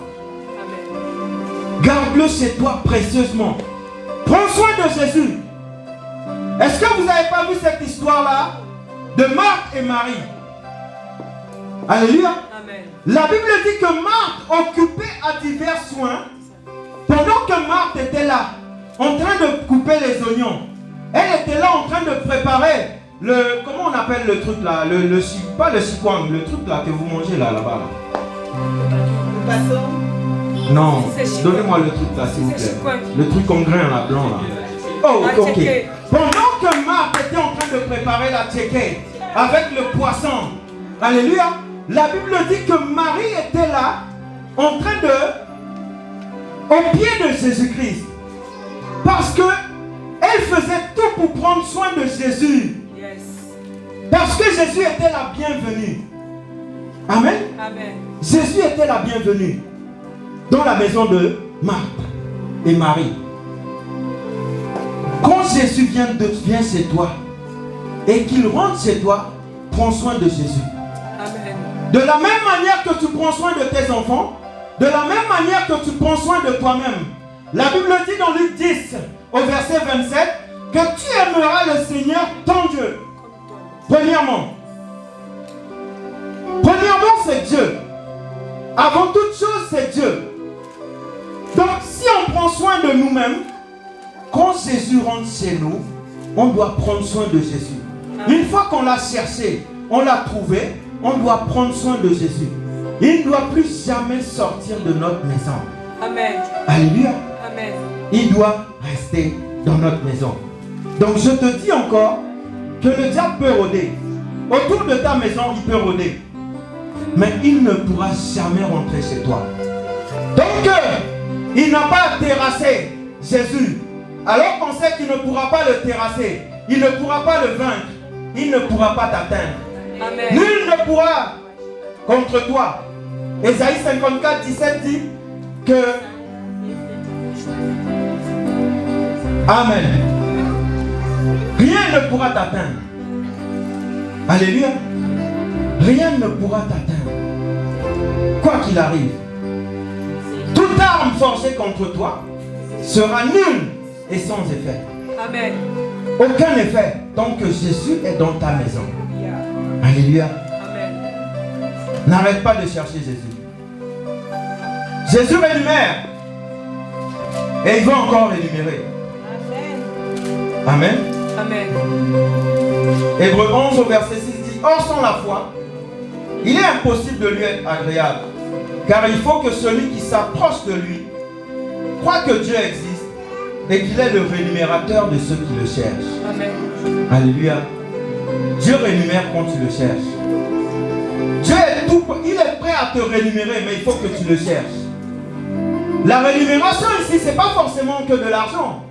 Amen. Garde-le chez toi précieusement. Prends soin de Jésus. Est-ce que vous n'avez pas vu cette histoire-là de Marthe et Marie? Alléluia. Amen. La Bible dit que Marthe, occupée à divers soins, pendant que Marthe était là, en train de couper les oignons, elle était là en train de préparer le, comment on appelle le truc là, pas le chikwang, le truc là que vous mangez là, là-bas. Le bateau. Non, C'est chikwang. donnez-moi le truc là s'il vous C'est plaît. chikwang. Le truc en grain là, blanc là. Oh, Ah, ok. tchéké. Pendant que Marthe était en train de préparer la tchéké avec le poisson, alléluia, la Bible dit que Marie était là en train de, au pied de Jésus-Christ. Parce que elle faisait tout pour prendre soin de Jésus. Yes. Parce que Jésus était la bienvenue. Amen. Amen. Jésus était la bienvenue dans la maison de Marthe et Marie. Quand Jésus vient chez toi et qu'il rentre chez toi, prends soin de Jésus. Amen. De la même manière que tu prends soin de tes enfants, de la même manière que tu prends soin de toi-même. La Bible dit dans Luc 10, au verset 27, que tu aimeras le Seigneur ton Dieu. Premièrement, c'est Dieu. Avant toute chose, c'est Dieu. Donc, si on prend soin de nous-mêmes, quand Jésus rentre chez nous, on doit prendre soin de Jésus. Une fois qu'on l'a cherché, on l'a trouvé, on doit prendre soin de Jésus. Il ne doit plus jamais sortir de notre maison. Amen. Alléluia. Amen. Il doit rester dans notre maison. Donc je te dis encore que le diable peut rôder. Autour de ta maison, il peut rôder. Mais il ne pourra jamais rentrer chez toi. Donc il n'a pas terrassé Jésus. Alors qu'on sait qu'il ne pourra pas le terrasser. Il ne pourra pas le vaincre. Il ne pourra pas t'atteindre. Amen. Nul ne pourra contre toi. Ésaïe 54, 17 dit que... Amen. Rien ne pourra t'atteindre. Alléluia. Rien ne pourra t'atteindre. Quoi qu'il arrive. Toute arme forgée contre toi sera nulle et sans effet. Amen. Aucun effet tant que Jésus est dans ta maison. Yeah. Alléluia. Amen. N'arrête pas de chercher Jésus. Jésus énumère. Et il va encore énumérer. Amen. Amen. Hébreux 11 au verset 6 dit, or sans la foi, il est impossible de lui être agréable. Car il faut que celui qui s'approche de lui croit que Dieu existe et qu'il est le rémunérateur de ceux qui le cherchent. Amen. Alléluia. Dieu rémunère quand tu le cherches. Dieu est tout, il est prêt à te rémunérer, mais il faut que tu le cherches. La rémunération ici, ce n'est pas forcément que de l'argent.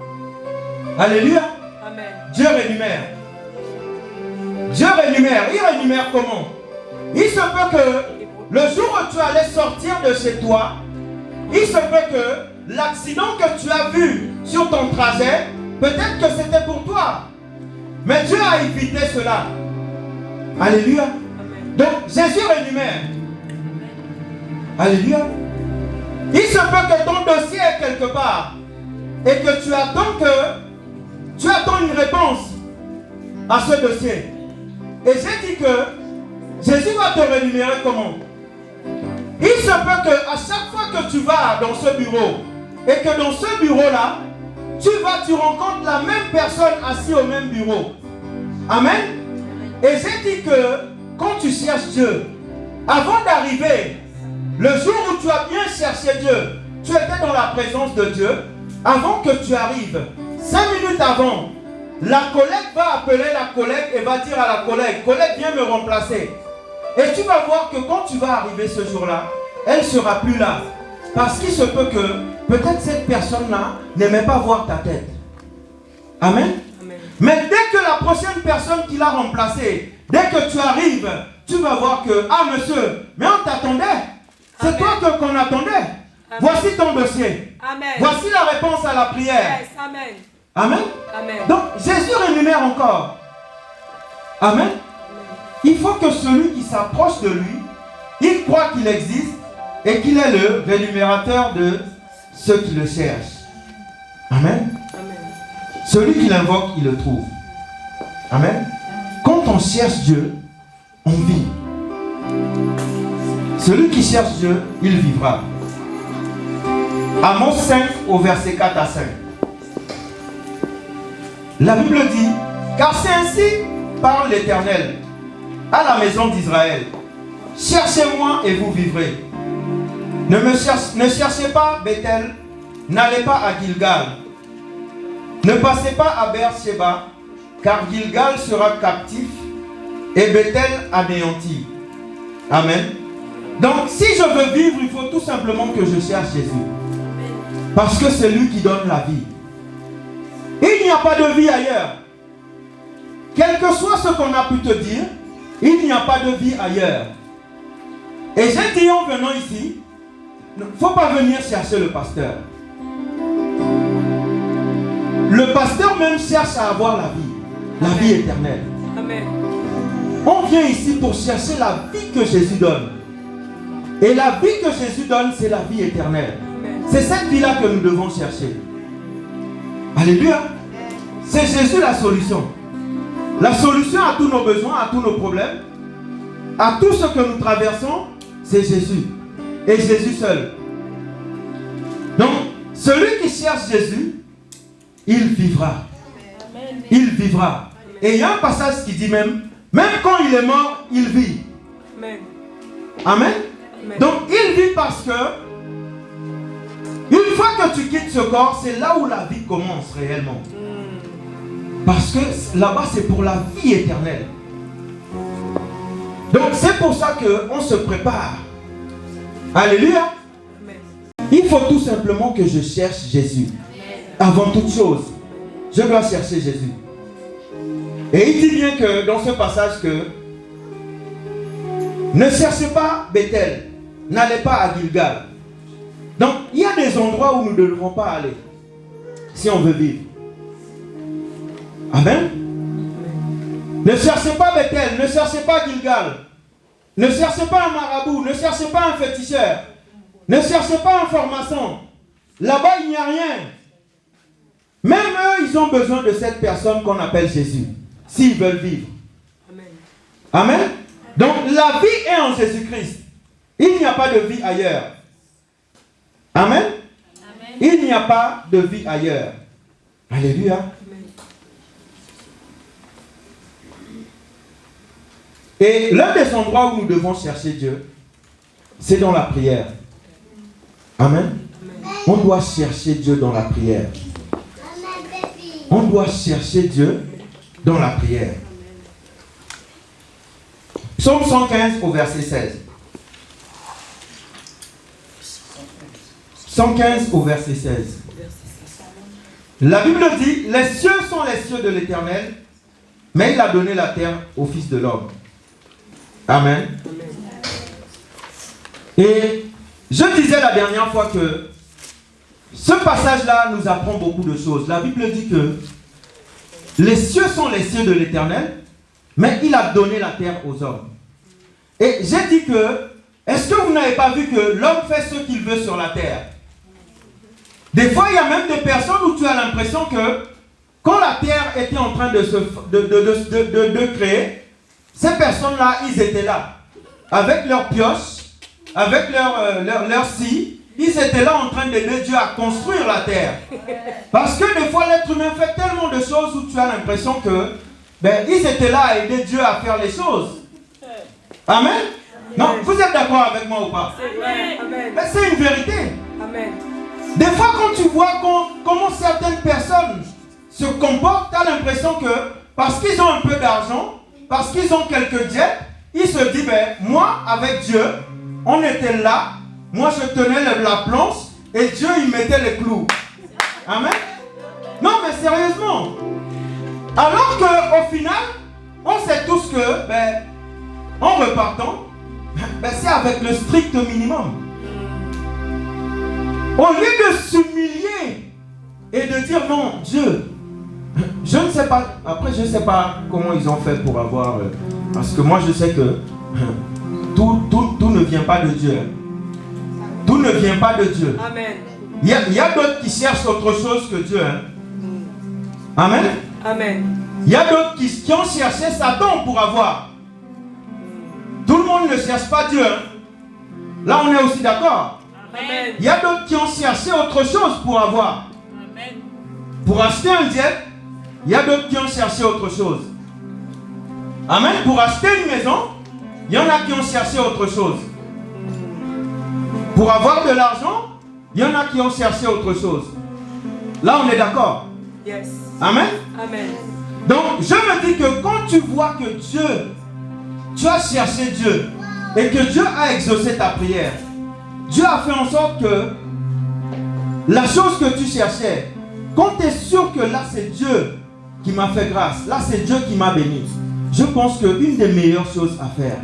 Alléluia. Amen. Dieu rémunère. Dieu rémunère. Il rémunère comment? Il se peut que le jour où tu allais sortir de chez toi, il se peut que l'accident que tu as vu sur ton trajet, peut-être que c'était pour toi. Mais Dieu a évité cela. Alléluia. Amen. Donc Jésus rémunère. Alléluia. Il se peut que ton dossier est quelque part et que tu attends une réponse à ce dossier. Et j'ai dit que Jésus va te rémunérer comment? Il se peut que à chaque fois que tu vas dans ce bureau et que dans ce bureau-là, tu rencontres la même personne assise au même bureau. Amen. Et j'ai dit que quand tu cherches Dieu, avant d'arriver Le jour où tu as bien cherché Dieu, tu étais dans la présence de Dieu, avant que tu arrives, 5 minutes avant, la collègue va appeler la collègue et va dire à la collègue, viens me remplacer. Et tu vas voir que quand tu vas arriver ce jour-là, elle ne sera plus là. Parce qu'il se peut que peut-être cette personne-là n'aimait pas voir ta tête. Amen. Amen. Mais dès que la prochaine personne qui l'a remplacé, dès que tu arrives, tu vas voir que, ah monsieur, mais on t'attendait. C'est toi qu'on attendait. Amen. Voici ton dossier. Amen. Voici la réponse à la prière. Yes. Amen. Amen. Amen. Donc Jésus rémunère encore. Amen. Il faut que celui qui s'approche de lui, il croit qu'il existe et qu'il est le rémunérateur de ceux qui le cherchent. Amen. Amen. Celui qui l'invoque, il le trouve. Amen. Quand on cherche Dieu, on vit. Celui qui cherche Dieu, il vivra. Amos 5 au verset 4 à 5. La Bible dit, car c'est ainsi parle l'Éternel à la maison d'Israël. Cherchez-moi et vous vivrez. Ne cherchez pas Bethel, n'allez pas à Gilgal. Ne passez pas à Beersheba, car Gilgal sera captif et Bethel anéanti. Amen. Donc si je veux vivre, il faut tout simplement que je cherche Jésus. Parce que c'est lui qui donne la vie. Il n'y a pas de vie ailleurs. Quel que soit ce qu'on a pu te dire, il n'y a pas de vie ailleurs. Et j'ai dit en venant ici, il ne faut pas venir chercher le pasteur. Le pasteur même cherche à avoir la vie éternelle. Amen. On vient ici pour chercher la vie que Jésus donne. Et la vie que Jésus donne, c'est la vie éternelle. C'est cette vie-là que nous devons chercher. Alléluia. C'est Jésus la solution. La solution à tous nos besoins, à tous nos problèmes, à tout ce que nous traversons, c'est Jésus. Et Jésus seul. Donc, celui qui cherche Jésus, il vivra. Il vivra. Et il y a un passage qui dit même quand il est mort, il vit. Amen. Amen. Amen. Donc, il vit parce que une fois que tu quittes ce corps, c'est là où la vie commence réellement. Parce que là-bas, c'est pour la vie éternelle. Donc, c'est pour ça qu'on se prépare. Alléluia. Amen. Il faut tout simplement que je cherche Jésus. Avant toute chose, je dois chercher Jésus. Et il dit bien que dans ce passage que ne cherchez pas Bethel, n'allez pas à Gilgal. Donc, il y a des endroits où nous ne devons pas aller si on veut vivre. Amen. Ne cherchez pas Bethel, ne cherchez pas Gilgal. Ne cherchez pas un marabout, ne cherchez pas un féticheur. Ne cherchez pas un franc-maçon. Là-bas, il n'y a rien. Même eux, ils ont besoin de cette personne qu'on appelle Jésus, s'ils veulent vivre. Amen. Amen. Donc, la vie est en Jésus-Christ. Il n'y a pas de vie ailleurs. Amen. Amen. Il n'y a pas de vie ailleurs. Alléluia. Amen. Et l'un des endroits où nous devons chercher Dieu, c'est dans la prière. Amen. Amen. On doit chercher Dieu dans la prière. On doit chercher Dieu dans la prière. Psaume 115 au verset 16. 115 au verset 16. La Bible dit, les cieux sont les cieux de l'Éternel, mais il a donné la terre au Fils de l'homme. Amen. Et je disais la dernière fois que ce passage-là nous apprend beaucoup de choses. La Bible dit que les cieux sont les cieux de l'Éternel, mais il a donné la terre aux hommes. Et j'ai dit que, est-ce que vous n'avez pas vu que l'homme fait ce qu'il veut sur la terre? Des fois, il y a même des personnes où tu as l'impression que quand la terre était en train de créer, ces personnes-là, ils étaient là. Avec leurs pioches, avec leurs scies, ils étaient là en train d'aider Dieu à construire la terre. Parce que des fois, l'être humain fait tellement de choses où tu as l'impression que ils étaient là à aider Dieu à faire les choses. Amen. Non, vous êtes d'accord avec moi ou pas? C'est vrai. Amen. Mais c'est une vérité. Amen. Des fois, quand tu vois comment certaines personnes se comportent, tu as l'impression que parce qu'ils ont un peu d'argent, parce qu'ils ont quelques jets, ils se disent, ben, moi, avec Dieu, on était là, moi je tenais la planche et Dieu, il mettait les clous. Amen. Non, mais sérieusement. Alors qu'au final, on sait tous que, ben, en repartant, ben, c'est avec le strict minimum. Au lieu de s'humilier et de dire non, Dieu, je ne sais pas, après je ne sais pas comment ils ont fait pour avoir, parce que moi je sais que tout ne vient pas de Dieu. Tout ne vient pas de Dieu. Amen. Il y a d'autres qui cherchent autre chose que Dieu. Hein? Amen. Amen. Il y a d'autres qui ont cherché Satan pour avoir. Tout le monde ne cherche pas Dieu. Hein? Là on est aussi d'accord. Amen. Il y a d'autres qui ont cherché autre chose pour avoir. Amen. Pour acheter un jet, il y a d'autres qui ont cherché autre chose. Amen. Pour acheter une maison, il y en a qui ont cherché autre chose. Pour avoir de l'argent, il y en a qui ont cherché autre chose. Là, on est d'accord. Yes. Amen. Amen. Donc, je me dis que quand tu vois que Dieu, tu as cherché Dieu et que Dieu a exaucé ta prière, Dieu a fait en sorte que la chose que tu cherchais, quand tu es sûr que là c'est Dieu qui m'a fait grâce, là c'est Dieu qui m'a béni, je pense qu'une des meilleures choses à faire,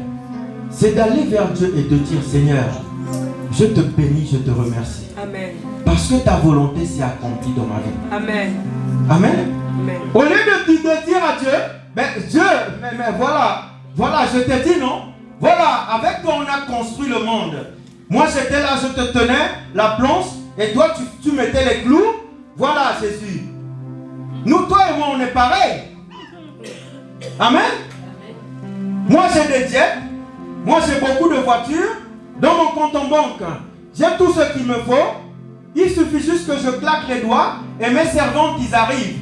c'est d'aller vers Dieu et de dire, Seigneur, je te bénis, je te remercie. Amen. Parce que ta volonté s'est accomplie dans ma vie. Amen. Amen. Amen. Au lieu de dire à Dieu, ben Dieu, mais voilà, je t'ai dit non. Voilà, avec toi on a construit le monde. Moi j'étais là, je te tenais la planche et toi tu mettais les clous. Voilà Jésus. Nous, toi et moi, on est pareil. Amen. Moi j'ai des jets. Moi j'ai beaucoup de voitures. Dans mon compte en banque, j'ai tout ce qu'il me faut. Il suffit juste que je claque les doigts et mes servantes ils arrivent.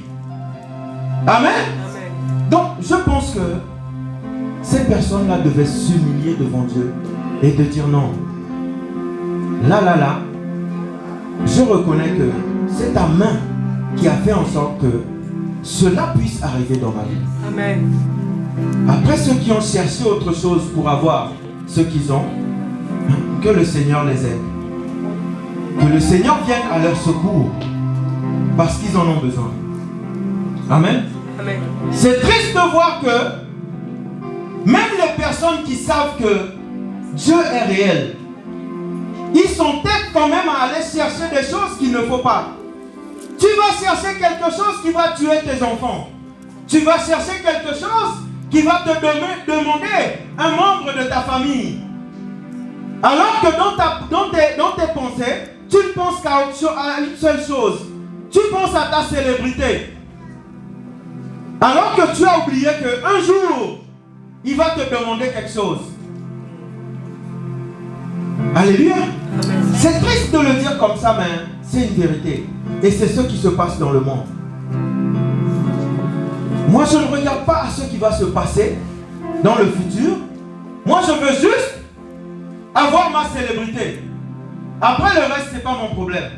Amen. Amen. Donc je pense que ces personnes-là devaient s'humilier devant Dieu et de dire non. Là, je reconnais que c'est ta main qui a fait en sorte que cela puisse arriver dans ma vie. Amen. Après ceux qui ont cherché autre chose pour avoir ce qu'ils ont, que le Seigneur les aide. Que le Seigneur vienne à leur secours parce qu'ils en ont besoin. Amen. Amen. C'est triste de voir que même les personnes qui savent que Dieu est réel, ils sont têtes quand même à aller chercher des choses qu'il ne faut pas. Tu vas chercher quelque chose qui va tuer tes enfants. Tu vas chercher quelque chose qui va te demander un membre de ta famille. Alors que dans tes pensées, tu ne penses qu'à une seule chose. Tu penses à ta célébrité. Alors que tu as oublié qu'un jour, il va te demander quelque chose. Alléluia. C'est triste de le dire comme ça, mais c'est une vérité. Et c'est ce qui se passe dans le monde. Moi, je ne regarde pas à ce qui va se passer dans le futur. Moi, je veux juste avoir ma célébrité. Après, le reste, ce n'est pas mon problème.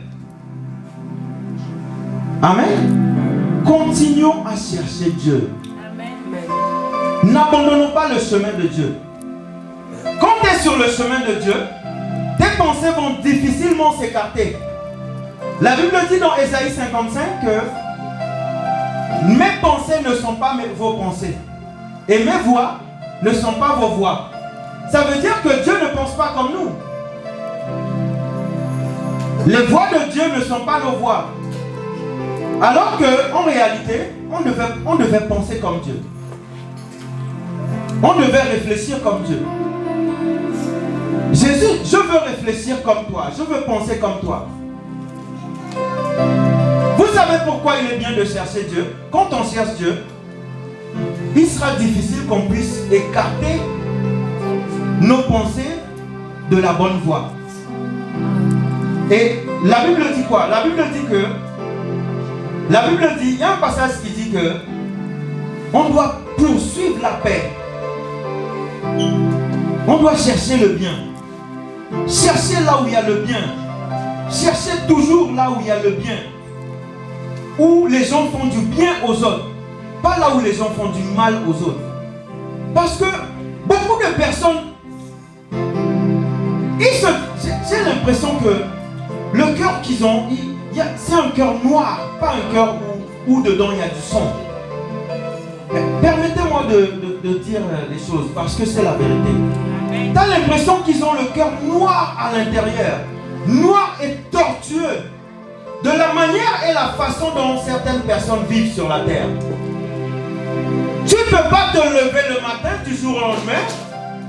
Amen. Continuons à chercher Dieu. Amen. N'abandonnons pas le chemin de Dieu. Quand tu es sur le chemin de Dieu, tes pensées vont difficilement s'écarter. La Bible dit dans Ésaïe 55 que mes pensées ne sont pas vos pensées et mes voix ne sont pas vos voix. Ça veut dire que Dieu ne pense pas comme nous. Les voix de Dieu ne sont pas nos voix. Alors qu'en réalité, on devait penser comme Dieu. On devait réfléchir comme Dieu. Jésus, je veux réfléchir comme toi. Je veux penser comme toi. Vous savez pourquoi il est bien de chercher Dieu? Quand on cherche Dieu, il sera difficile qu'on puisse écarter nos pensées de la bonne voie. Et la Bible dit quoi? La Bible dit, il y a un passage qui dit que on doit poursuivre la paix On doit chercher le bien. Chercher là où il y a le bien. Chercher toujours là où il y a le bien. Où les gens font du bien aux autres. Pas là où les gens font du mal aux autres. Parce que beaucoup de personnes, j'ai l'impression que le cœur qu'ils ont, c'est un cœur noir, pas un cœur où dedans il y a du sang. Permettez-moi de dire les choses parce que c'est la vérité. Tu as l'impression qu'ils ont le cœur noir à l'intérieur, noir et tortueux, de la manière et la façon dont certaines personnes vivent sur la terre. Tu ne peux pas te lever le matin du jour au lendemain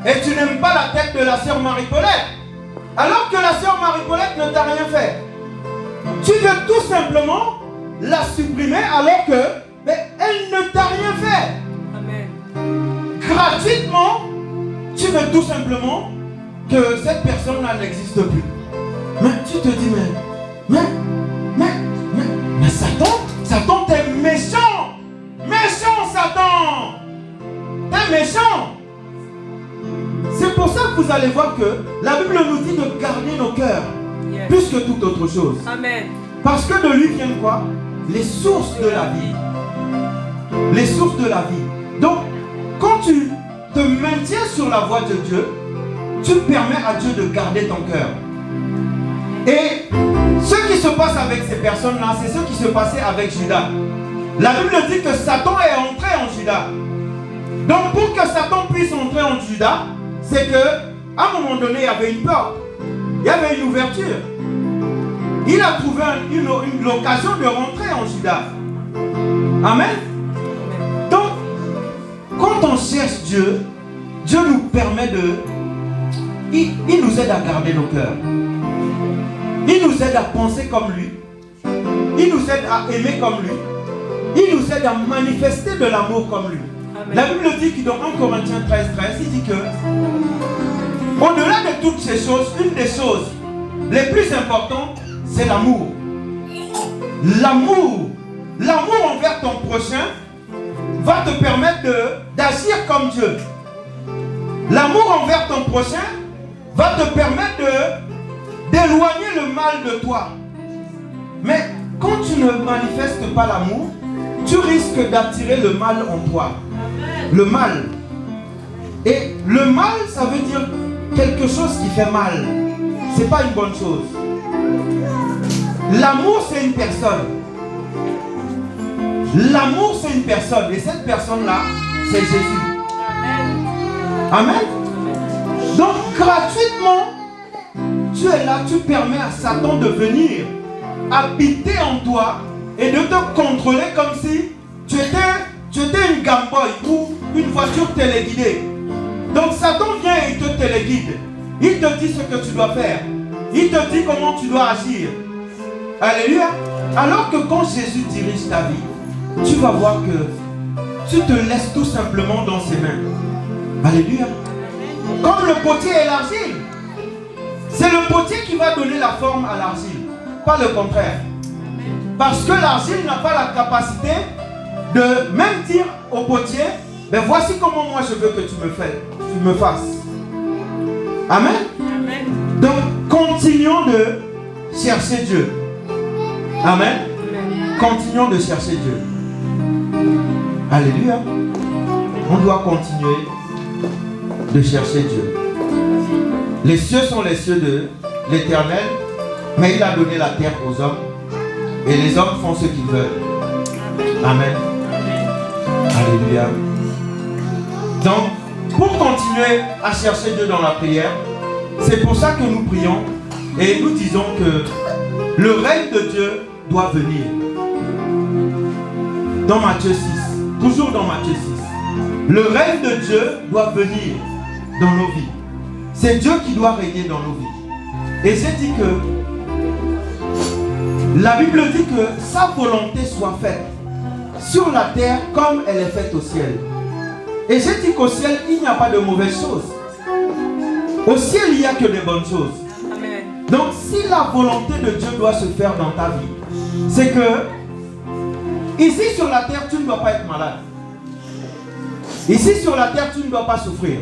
et tu n'aimes pas la tête de la sœur Marie-Paulette, alors que la sœur Marie-Paulette ne t'a rien fait. Tu veux tout simplement la supprimer alors que elle ne t'a rien fait. Amen. Gratuitement, tu veux tout simplement que cette personne-là n'existe plus. Mais tu te dis, mais Satan, t'es méchant. Méchant, Satan. T'es méchant. C'est pour ça que vous allez voir que la Bible nous dit de garder nos cœurs plus que toute autre chose. Amen. Parce que de lui viennent quoi? Les sources de la vie. Les sources de la vie. Donc, quand tu te maintiens sur la voie de Dieu, tu permets à Dieu de garder ton cœur. Et ce qui se passe avec ces personnes-là, c'est ce qui se passait avec Judas. La Bible dit que Satan est entré en Judas. Donc, pour que Satan puisse entrer en Judas, c'est que à un moment donné, il y avait une porte. Il y avait une ouverture. Il a trouvé l'occasion de rentrer en Judas. Amen. Donc, quand on cherche Dieu, Dieu nous permet il nous aide à garder nos cœurs. Il nous aide à penser comme lui. Il nous aide à aimer comme lui. Il nous aide à manifester de l'amour comme lui. Amen. La Bible dit que dans 1 Corinthiens 13, il dit que au-delà de toutes ces choses, une des choses les plus importantes, c'est l'amour. L'amour envers ton prochain va te permettre d'agir comme Dieu. L'amour envers ton prochain va te permettre d'éloigner le mal de toi. Mais quand tu ne manifestes pas l'amour, tu risques d'attirer le mal en toi. Le mal. Et le mal, ça veut dire quelque chose qui fait mal. C'est pas une bonne chose. L'amour, c'est une personne. L'amour, c'est une personne. Et cette personne-là, c'est Jésus. Amen. Donc, gratuitement, tu es là, tu permets à Satan de venir habiter en toi et de te contrôler comme si tu étais une Game Boy ou une voiture téléguidée. Donc, Satan vient et te téléguide. Il te dit ce que tu dois faire. Il te dit comment tu dois agir. Alléluia. Alors que quand Jésus dirige ta vie, tu vas voir que tu te laisses tout simplement dans ses mains. Alléluia. Comme le potier et l'argile. C'est le potier qui va donner la forme à l'argile, pas le contraire. Parce que l'argile n'a pas la capacité de même dire au potier, ben voici comment moi je veux que tu me fasses. Amen. Amen. Donc continuons de chercher Dieu. Amen. Continuons de chercher Dieu. Alléluia. On doit continuer de chercher Dieu. Les cieux sont les cieux de l'Éternel, mais il a donné la terre aux hommes, et les hommes font ce qu'ils veulent. Amen. Alléluia. Donc, pour continuer à chercher Dieu dans la prière, c'est pour ça que nous prions et nous disons que le règne de Dieu doit venir. Dans Matthieu 6, toujours dans Matthieu 6, le règne de Dieu doit venir dans nos vies. C'est Dieu qui doit régner dans nos vies. Et j'ai dit que la Bible dit que sa volonté soit faite sur la terre comme elle est faite au ciel. Et j'ai dit qu'au ciel, il n'y a pas de mauvaises choses. Au ciel, il n'y a que des bonnes choses. Amen. Donc, si la volonté de Dieu doit se faire dans ta vie, c'est que ici sur la terre, tu ne dois pas être malade. Ici sur la terre, tu ne dois pas souffrir.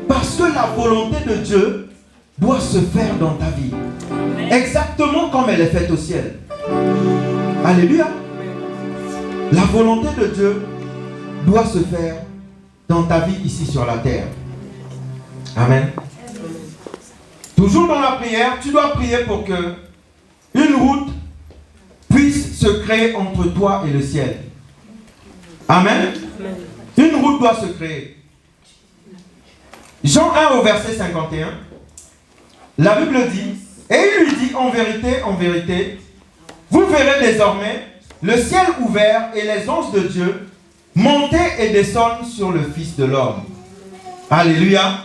Parce que la volonté de Dieu doit se faire dans ta vie. Exactement comme elle est faite au ciel. Alléluia. La volonté de Dieu doit se faire dans ta vie ici sur la terre. Amen. Toujours dans la prière, tu dois prier pour que une route puisse se créer entre toi et le ciel. Amen. Une route doit se créer. Jean 1 au verset 51, la Bible dit, et il lui dit, en vérité, vous verrez désormais le ciel ouvert et les anges de Dieu monter et descendre sur le Fils de l'homme. Alléluia.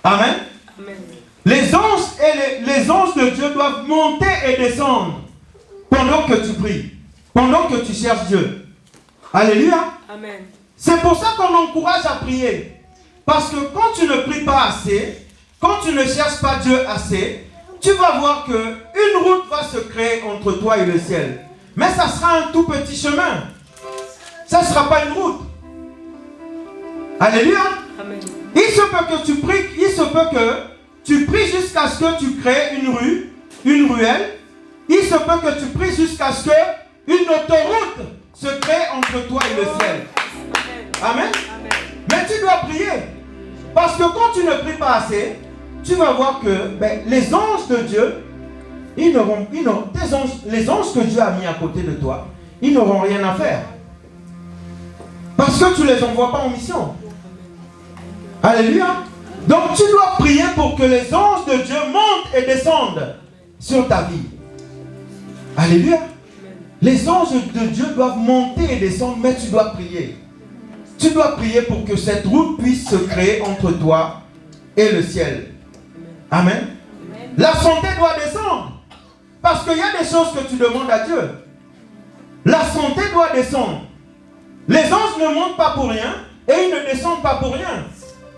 Amen. Amen. Les anges et les anges de Dieu doivent monter et descendre pendant que tu pries, pendant que tu cherches Dieu. Alléluia. Amen. C'est pour ça qu'on encourage à prier. Parce que quand tu ne pries pas assez, quand tu ne cherches pas Dieu assez, tu vas voir qu'une route va se créer entre toi et le ciel. Mais ça sera un tout petit chemin. Ça ne sera pas une route. Alléluia. Amen. Il se peut que tu pries, jusqu'à ce que tu crées une rue, une ruelle. Il se peut que tu pries jusqu'à ce qu'une autoroute se crée entre toi et le ciel. Amen. Mais tu dois prier. Parce que quand tu ne pries pas assez, tu vas voir que les anges de Dieu, les anges que Dieu a mis à côté de toi, ils n'auront rien à faire. Parce que tu ne les envoies pas en mission. Alléluia. Donc tu dois prier pour que les anges de Dieu montent et descendent sur ta vie. Alléluia. Les anges de Dieu doivent monter et descendre, mais tu dois prier. Tu dois prier pour que cette route puisse se créer entre toi et le ciel. Amen. La santé doit descendre. Parce qu'il y a des choses que tu demandes à Dieu. La santé doit descendre. Les anges ne montent pas pour rien et ils ne descendent pas pour rien.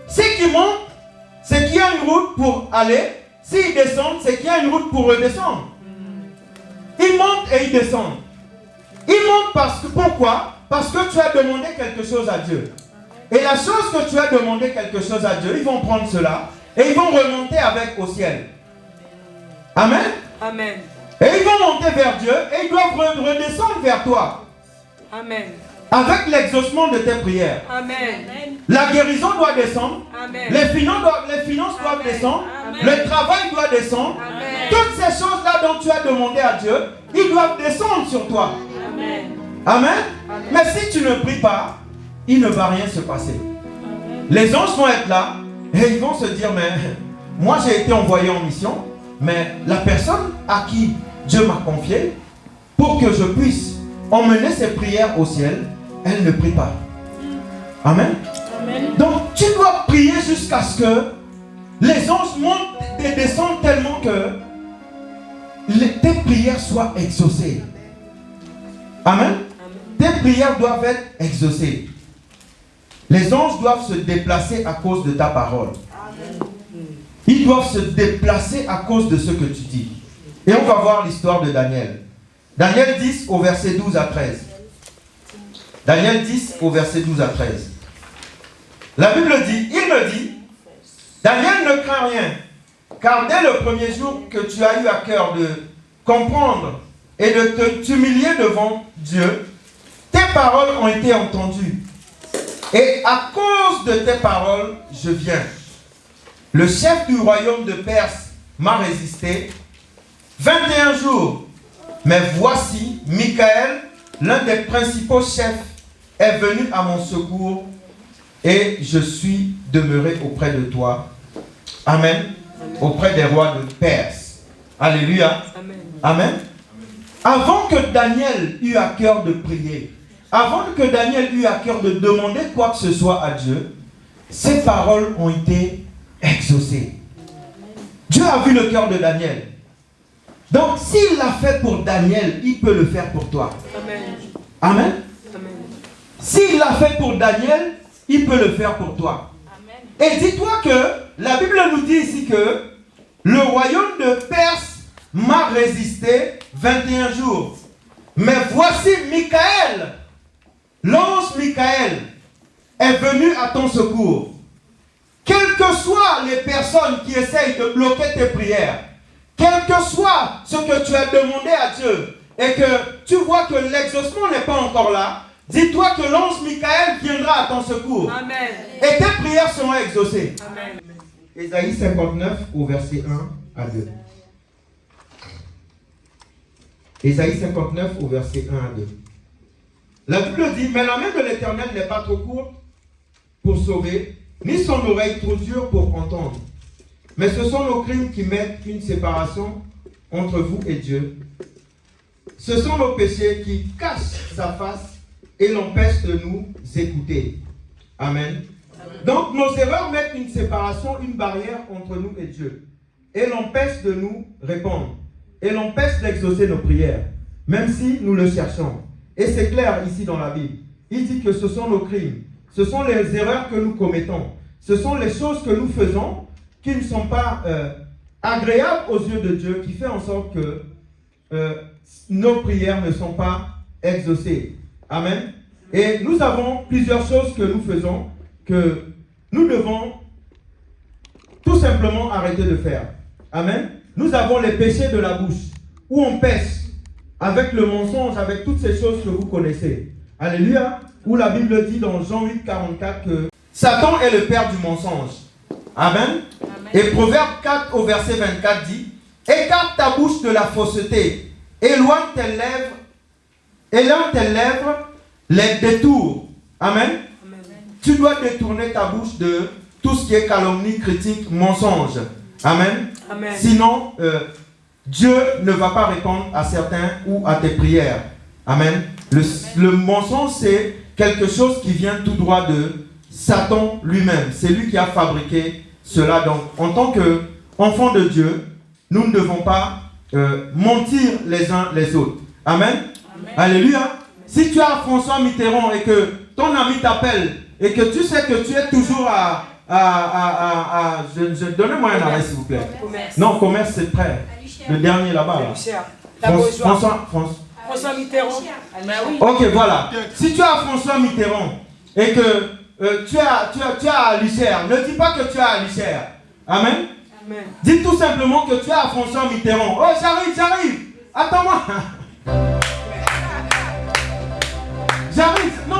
Ceux qui montent, c'est qu'il y a une route pour aller. S'ils descendent, c'est qu'il y a une route pour redescendre. Ils montent et ils descendent. Ils montent parce que, pourquoi? Parce que tu as demandé quelque chose à Dieu. Et la chose que tu as demandé quelque chose à Dieu, ils vont prendre cela et ils vont remonter avec au ciel. Amen. Amen. Et ils vont monter vers Dieu et ils doivent redescendre vers toi. Amen. Avec l'exaucement de tes prières. Amen. La guérison doit descendre. Amen. Les finances doivent descendre. Amen. Le travail doit descendre. Amen. Toutes ces choses-là dont tu as demandé à Dieu, ils doivent descendre sur toi. Amen. Amen. Amen. Mais si tu ne pries pas, il ne va rien se passer. Amen. Les anges vont être là et ils vont se dire, mais moi j'ai été envoyé en mission, mais la personne à qui Dieu m'a confié pour que je puisse emmener ses prières au ciel, elle ne prie pas. Amen. Amen. Donc tu dois prier jusqu'à ce que les anges montent et descendent tellement que tes prières soient exaucées. Amen. Tes prières doivent être exaucées. Les anges doivent se déplacer à cause de ta parole. Ils doivent se déplacer à cause de ce que tu dis. Et on va voir l'histoire de Daniel. Daniel 10 au verset 12 à 13. Daniel 10 au verset 12 à 13. La Bible dit, il me dit, Daniel ne craint rien, car dès le premier jour que tu as eu à cœur de comprendre et de t'humilier devant Dieu, tes paroles ont été entendues. Et à cause de tes paroles, je viens. Le chef du royaume de Perse m'a résisté 21 jours. Mais voici, Michael, l'un des principaux chefs, est venu à mon secours et je suis demeuré auprès de toi. Amen. Auprès des rois de Perse. Alléluia. Amen. Amen. Avant que Daniel eût à cœur de prier, avant que Daniel eût à cœur de demander quoi que ce soit à Dieu, ses paroles ont été exaucées. Dieu a vu le cœur de Daniel. Donc, s'il l'a fait pour Daniel, il peut le faire pour toi. Amen. Amen. Amen. S'il l'a fait pour Daniel, il peut le faire pour toi. Amen. Et dis-toi que la Bible nous dit ici que le royaume de Perse m'a résisté 21 jours. Mais voici Michael, l'ange Michael, est venu à ton secours. quelles que soient les personnes qui essayent de bloquer tes prières, quel que soit ce que tu as demandé à Dieu, et que tu vois que l'exaucement n'est pas encore là, dis-toi que l'ange Michael viendra à ton secours. Amen. Et tes prières seront exaucées. Amen. Ésaïe 59 au verset 1 à 2. Ésaïe 59 au verset 1 à 2. La Bible dit, mais la main de l'Éternel n'est pas trop courte pour sauver, ni son oreille trop dure pour entendre. Mais ce sont nos crimes qui mettent une séparation entre vous et Dieu. Ce sont nos péchés qui cachent sa face et l'empêchent de nous écouter. Amen. Donc nos erreurs mettent une séparation, une barrière entre nous et Dieu. Et l'empêchent de nous répondre. Et l'empêchent d'exaucer nos prières, même si nous le cherchons. Et c'est clair ici dans la Bible. Il dit que ce sont nos crimes. Ce sont les erreurs que nous commettons. Ce sont les choses que nous faisons qui ne sont pas agréables aux yeux de Dieu, qui fait en sorte que nos prières ne sont pas exaucées. Amen. Et nous avons plusieurs choses que nous faisons que nous devons tout simplement arrêter de faire. Amen. Nous avons les péchés de la bouche, où on pêche avec le mensonge, avec toutes ces choses que vous connaissez. Alléluia. Où la Bible dit dans Jean 8, 44 que Satan est le père du mensonge. Amen. Et Proverbe 4 au verset 24 dit, écarte ta bouche de la fausseté, éloigne tes lèvres les détours. Amen. Tu dois détourner ta bouche de tout ce qui est calomnie, critique, mensonge. Amen. Amen. Sinon, Dieu ne va pas répondre à certains ou à tes prières. Amen. Le mensonge, c'est quelque chose qui vient tout droit de Satan lui-même. C'est lui qui a fabriqué cela. Donc, en tant qu'enfants de Dieu, nous ne devons pas mentir les uns les autres. Amen. Amen. Alléluia. Si tu as François Mitterrand et que ton ami t'appelle et que tu sais que tu es toujours donnez-moi un arrêt s'il vous plaît. Commerce. Non, commerce c'est prêt. Le dernier là-bas. Là. François Mitterrand. Oui. Ok, voilà. Si tu as François Mitterrand et que tu as Luchère, ne dis pas que tu as Luchère. Amen. Amen. Dis tout simplement que tu as François Mitterrand. Oh, j'arrive. Attends-moi. J'arrive. Non.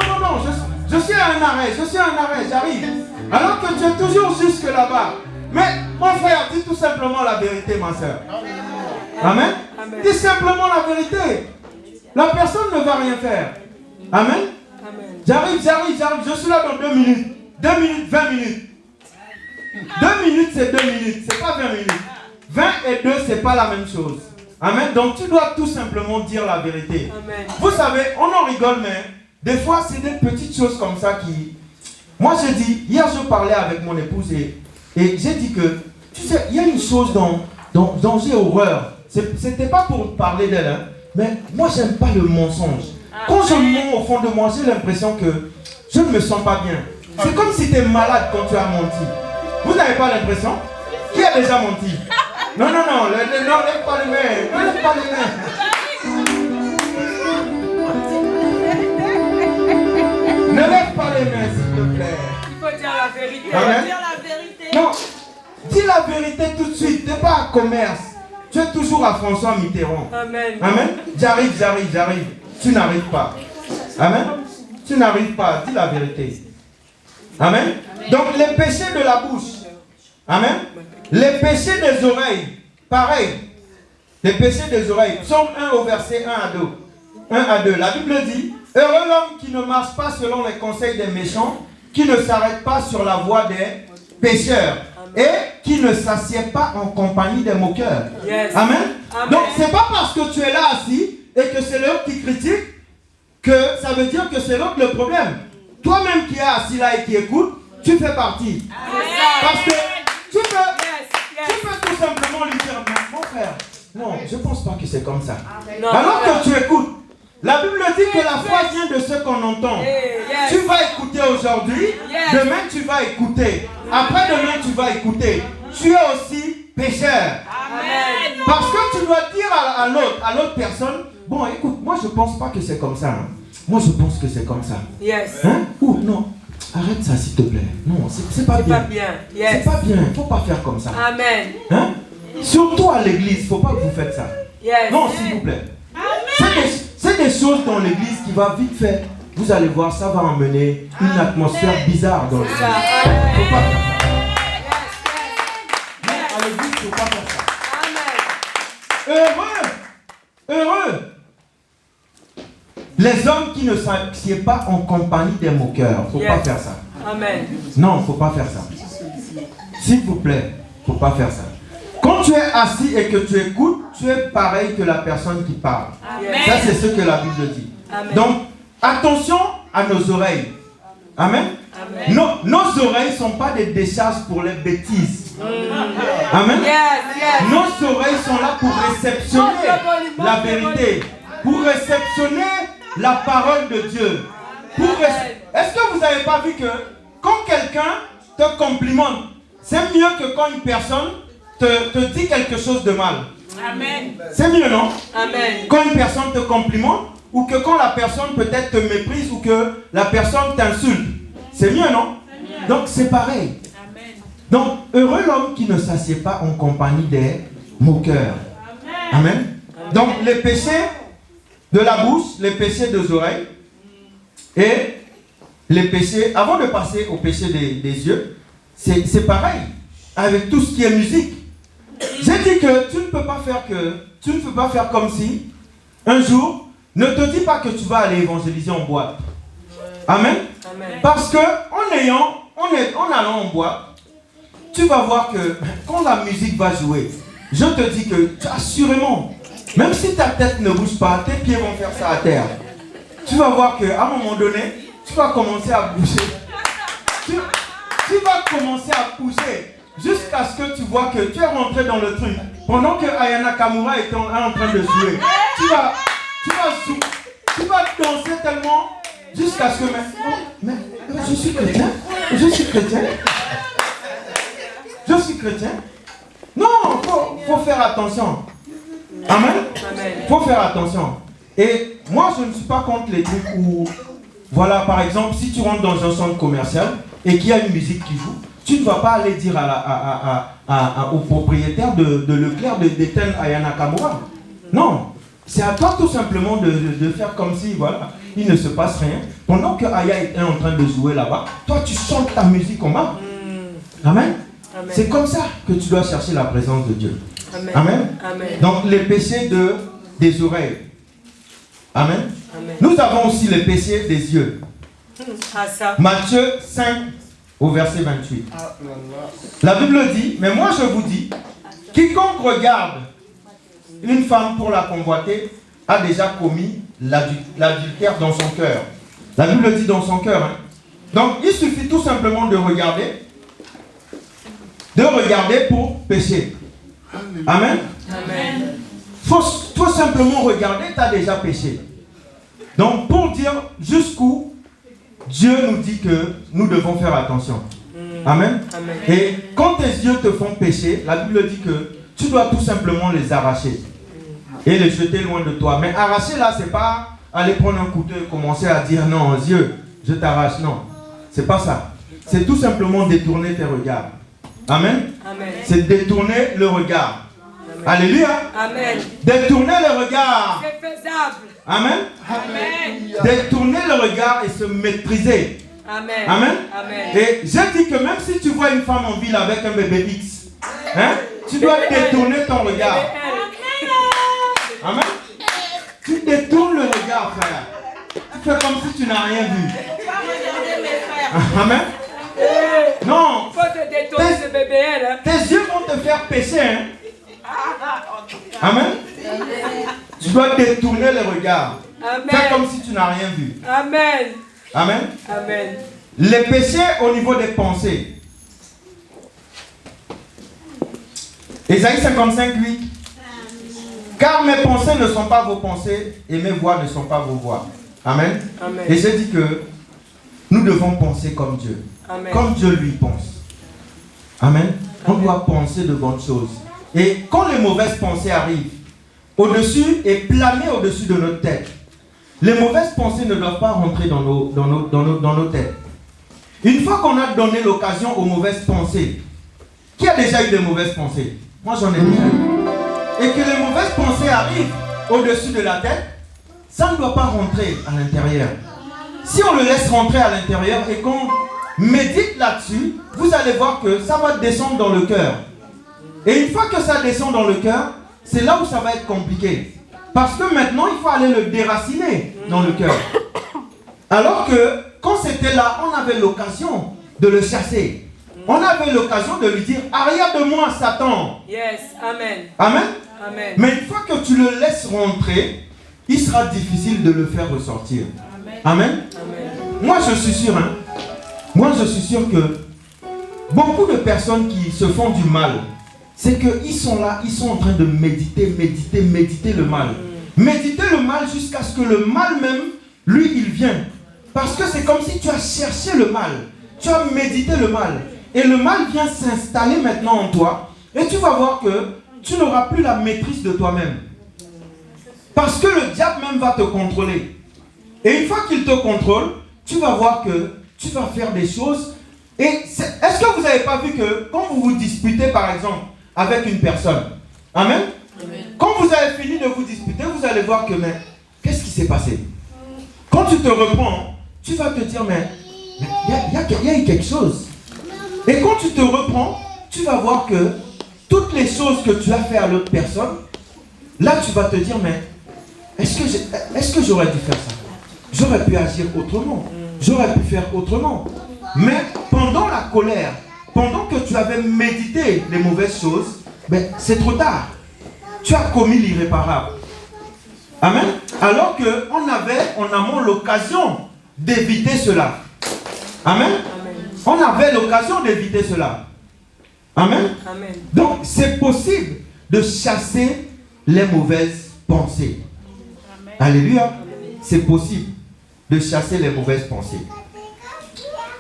Je suis à un arrêt. J'arrive. Alors que tu es toujours jusque là-bas. Mais mon frère, dis tout simplement la vérité, ma soeur. Amen. Amen. Dis simplement la vérité. La personne ne va rien faire. Amen. Amen. J'arrive. Je suis là dans 2 minutes. 2 minutes, 20 minutes. 2 minutes, c'est 2 minutes. C'est pas 20 minutes. 20 et 2, c'est pas la même chose. Amen. Donc tu dois tout simplement dire la vérité. Amen. Vous savez, on en rigole, mais des fois, c'est des petites choses comme ça qui... Moi, j'ai dit, hier, je parlais avec mon épouse et j'ai dit que, tu sais, il y a une chose dont j'ai horreur. C'était pas pour parler d'elle, hein, mais moi, j'aime pas le mensonge. Quand je mens au fond de moi, j'ai l'impression que je ne me sens pas bien. C'est comme si tu es malade quand tu as menti. Vous n'avez pas l'impression? Qui a déjà menti? Non, lève pas les mains. Lève pas les mains. Ne lève pas les mains, s'il te plaît. Il faut dire la vérité. Amen. Dire la vérité. Non, dis la vérité tout de suite. Tu n'es pas à commerce. Tu es toujours à François Mitterrand. Amen. Amen. J'arrive. Tu n'arrives pas. Amen. Tu n'arrives pas. Dis la vérité. Amen. Donc les péchés de la bouche. Amen. Les péchés des oreilles. Pareil. Les péchés des oreilles. Psaume 1 au verset 1 à 2. La Bible dit, heureux l'homme qui ne marche pas selon les conseils des méchants, qui ne s'arrête pas sur la voie des pécheurs et qui ne s'assied pas en compagnie des moqueurs. Yes. Amen. Amen. Donc c'est pas parce que tu es là assis et que c'est l'autre qui critique que ça veut dire que c'est l'autre le problème. Toi-même qui es assis là et qui écoute, tu fais partie. Amen. Parce que tu peux Yes. tout simplement lui dire, mon frère, non, je ne pense pas que c'est comme ça. Non, Alors non. que tu écoutes, la Bible dit que la foi vient de ce qu'on entend. Yes. Tu vas écouter aujourd'hui, Yes. demain tu vas écouter, après-demain tu vas écouter. Tu es aussi pécheur. Amen. Parce que tu dois dire à l'autre personne, bon écoute, moi je ne pense pas que c'est comme ça. Hein. Moi je pense que c'est comme ça. Yes. Hein? Ou non. arrête ça s'il te plaît. Non, c'est pas C'est bien. pas bien. Yes. C'est pas bien, il ne faut pas faire comme ça. Amen. Hein? Surtout à l'église, il ne faut pas que vous faites ça. Yes. Non, s'il vous plaît. C'est des choses dans l'église qui va vite faire. Vous allez voir, ça va emmener une atmosphère bizarre dans l'église. Il ne faut pas faire ça. Mais à l'église, il ne faut pas faire ça. Heureux les hommes qui ne s'assiedent pas en compagnie des moqueurs. Il ne faut pas faire ça. Amen. Non, il ne faut pas faire ça. S'il vous plaît, il ne faut pas faire ça. Quand tu es assis et que tu écoutes, tu es pareil que la personne qui parle. Amen. Ça, c'est ce que la Bible dit. Amen. Donc, attention à nos oreilles. Amen. Amen. Nos oreilles ne sont pas des décharges pour les bêtises. Amen. Yes. Nos oreilles sont là pour réceptionner la vérité, pour réceptionner la parole de Dieu. Est-ce que vous n'avez pas vu que quand quelqu'un te complimente, c'est mieux que quand une personne te dit quelque chose de mal? Amen. C'est mieux, non? Amen. Quand une personne te complimente ou que quand la personne peut-être te méprise ou que la personne t'insulte. C'est mieux, non? Donc c'est pareil. Amen. Donc heureux l'homme qui ne s'assied pas en compagnie des moqueurs. Amen. Donc les péchés de la bouche, les péchés des oreilles et les péchés, avant de passer au péché des yeux, c'est pareil avec tout ce qui est musique. J'ai dit que tu ne peux pas faire comme si un jour, ne te dis pas que tu vas aller évangéliser en boîte. Amen. Amen. Parce que en allant en boîte, tu vas voir que quand la musique va jouer, je te dis que assurément, même si ta tête ne bouge pas, tes pieds vont faire ça à terre. Tu vas voir qu'à un moment donné, tu vas commencer à bouger. Tu vas commencer à pousser jusqu'à ce que tu vois que tu es rentré dans le truc. Pendant que Aya Nakamura est en train de jouer, tu vas danser tellement jusqu'à ce que... Mais je suis chrétien. Je suis chrétien. Je suis chrétien. Non, faut faire attention. Amen. Faut faire attention. Et moi, je ne suis pas contre les trucs où... Voilà, par exemple, si tu rentres dans un centre commercial et qu'il y a une musique qui joue, tu ne vas pas aller dire au propriétaire de Leclerc d'éteindre Aya Nakamura. Non. C'est à toi tout simplement de faire comme si, voilà, il ne se passe rien. Pendant que Aya est en train de jouer là-bas, toi tu chantes ta musique en bas. Amen. Amen. C'est comme ça que tu dois chercher la présence de Dieu. Amen. Amen. Amen. Donc les péchés des oreilles. Amen. Amen. Nous avons aussi les péchés des yeux. Matthieu 5 au verset 28. La Bible dit, mais moi je vous dis, quiconque regarde une femme pour la convoiter a déjà commis l'adultère dans son cœur. La Bible dit dans son cœur. Hein. Donc il suffit tout simplement de regarder pour pécher. Amen. Amen. Faut simplement regarder, tu as déjà péché. Donc pour dire jusqu'où Dieu nous dit que nous devons faire attention. Amen. Amen. Et quand tes yeux te font pécher, la Bible dit que tu dois tout simplement les arracher et les jeter loin de toi. Mais arracher là, c'est pas aller prendre un couteau et commencer à dire non, yeux, je t'arrache. Non, c'est pas ça. C'est tout simplement détourner tes regards. Amen. Amen. C'est détourner le regard. Amen. Alléluia. Amen. Détourner le regard. C'est faisable. Amen. Amen. Détourner le regard et se maîtriser. Amen. Amen. Amen. Et j'ai dit que même si tu vois une femme en ville avec un bébé X, hein, tu dois détourner ton regard. Amen. Tu détournes le regard, frère. Tu fais comme si tu n'as rien vu. Amen. Non. Faut te détourner ce bébé, hein. Tes yeux vont te faire pécher. Hein. Amen. Tu dois détourner le regard. Amen. Fais comme si tu n'as rien vu. Amen. Amen. Amen. Les péchés au niveau des pensées. Ésaïe 55, 8. Car mes pensées ne sont pas vos pensées et mes voix ne sont pas vos voix. Amen. Amen. Et j'ai dit que nous devons penser comme Dieu. Amen. Comme Dieu lui pense. Amen. On doit penser de bonnes choses. Et quand les mauvaises pensées arrivent, au-dessus et planer au-dessus de notre tête, les mauvaises pensées ne doivent pas rentrer dans nos têtes. Une fois qu'on a donné l'occasion aux mauvaises pensées, qui a déjà eu des mauvaises pensées? Moi j'en ai déjà eu. Et que les mauvaises pensées arrivent au-dessus de la tête, ça ne doit pas rentrer à l'intérieur. Si on le laisse rentrer à l'intérieur et qu'on médite là-dessus, vous allez voir que ça va descendre dans le cœur. Et une fois que ça descend dans le cœur, c'est là où ça va être compliqué. Parce que maintenant, il faut aller le déraciner dans le cœur. Alors que quand c'était là, on avait l'occasion de le chasser. On avait l'occasion de lui dire, arrière de moi, Satan. Yes, amen. Amen. Amen. Mais une fois que tu le laisses rentrer, il sera difficile de le faire ressortir. Amen. Amen. Moi, je suis sûr, moi, je suis sûr que beaucoup de personnes qui se font du mal, c'est qu'ils sont là, ils sont en train de méditer le mal. Méditer le mal jusqu'à ce que le mal même, lui, il vienne. Parce que c'est comme si tu as cherché le mal. Tu as médité le mal. Et le mal vient s'installer maintenant en toi. Et tu vas voir que tu n'auras plus la maîtrise de toi-même. Parce que le diable même va te contrôler. Et une fois qu'il te contrôle, tu vas voir que tu vas faire des choses. Et est-ce que vous n'avez pas vu que quand vous vous disputez par exemple avec une personne, amen, quand vous avez fini de vous disputer, vous allez voir que, mais qu'est-ce qui s'est passé? Quand tu te reprends, tu vas te dire, mais il y a eu quelque chose. Et quand tu te reprends, tu vas voir que toutes les choses que tu as fait à l'autre personne, là tu vas te dire, mais est-ce que j'aurais dû faire ça? J'aurais pu agir autrement. J'aurais pu faire autrement. Mais pendant la colère, pendant que tu avais médité les mauvaises choses, ben, c'est trop tard. Tu as commis l'irréparable. Amen. Alors qu'on avait en amont l'occasion d'éviter cela. Amen. On avait l'occasion d'éviter cela. Amen. Amen. Donc c'est possible de chasser les mauvaises pensées. Amen. Alléluia. C'est possible de chasser les mauvaises pensées.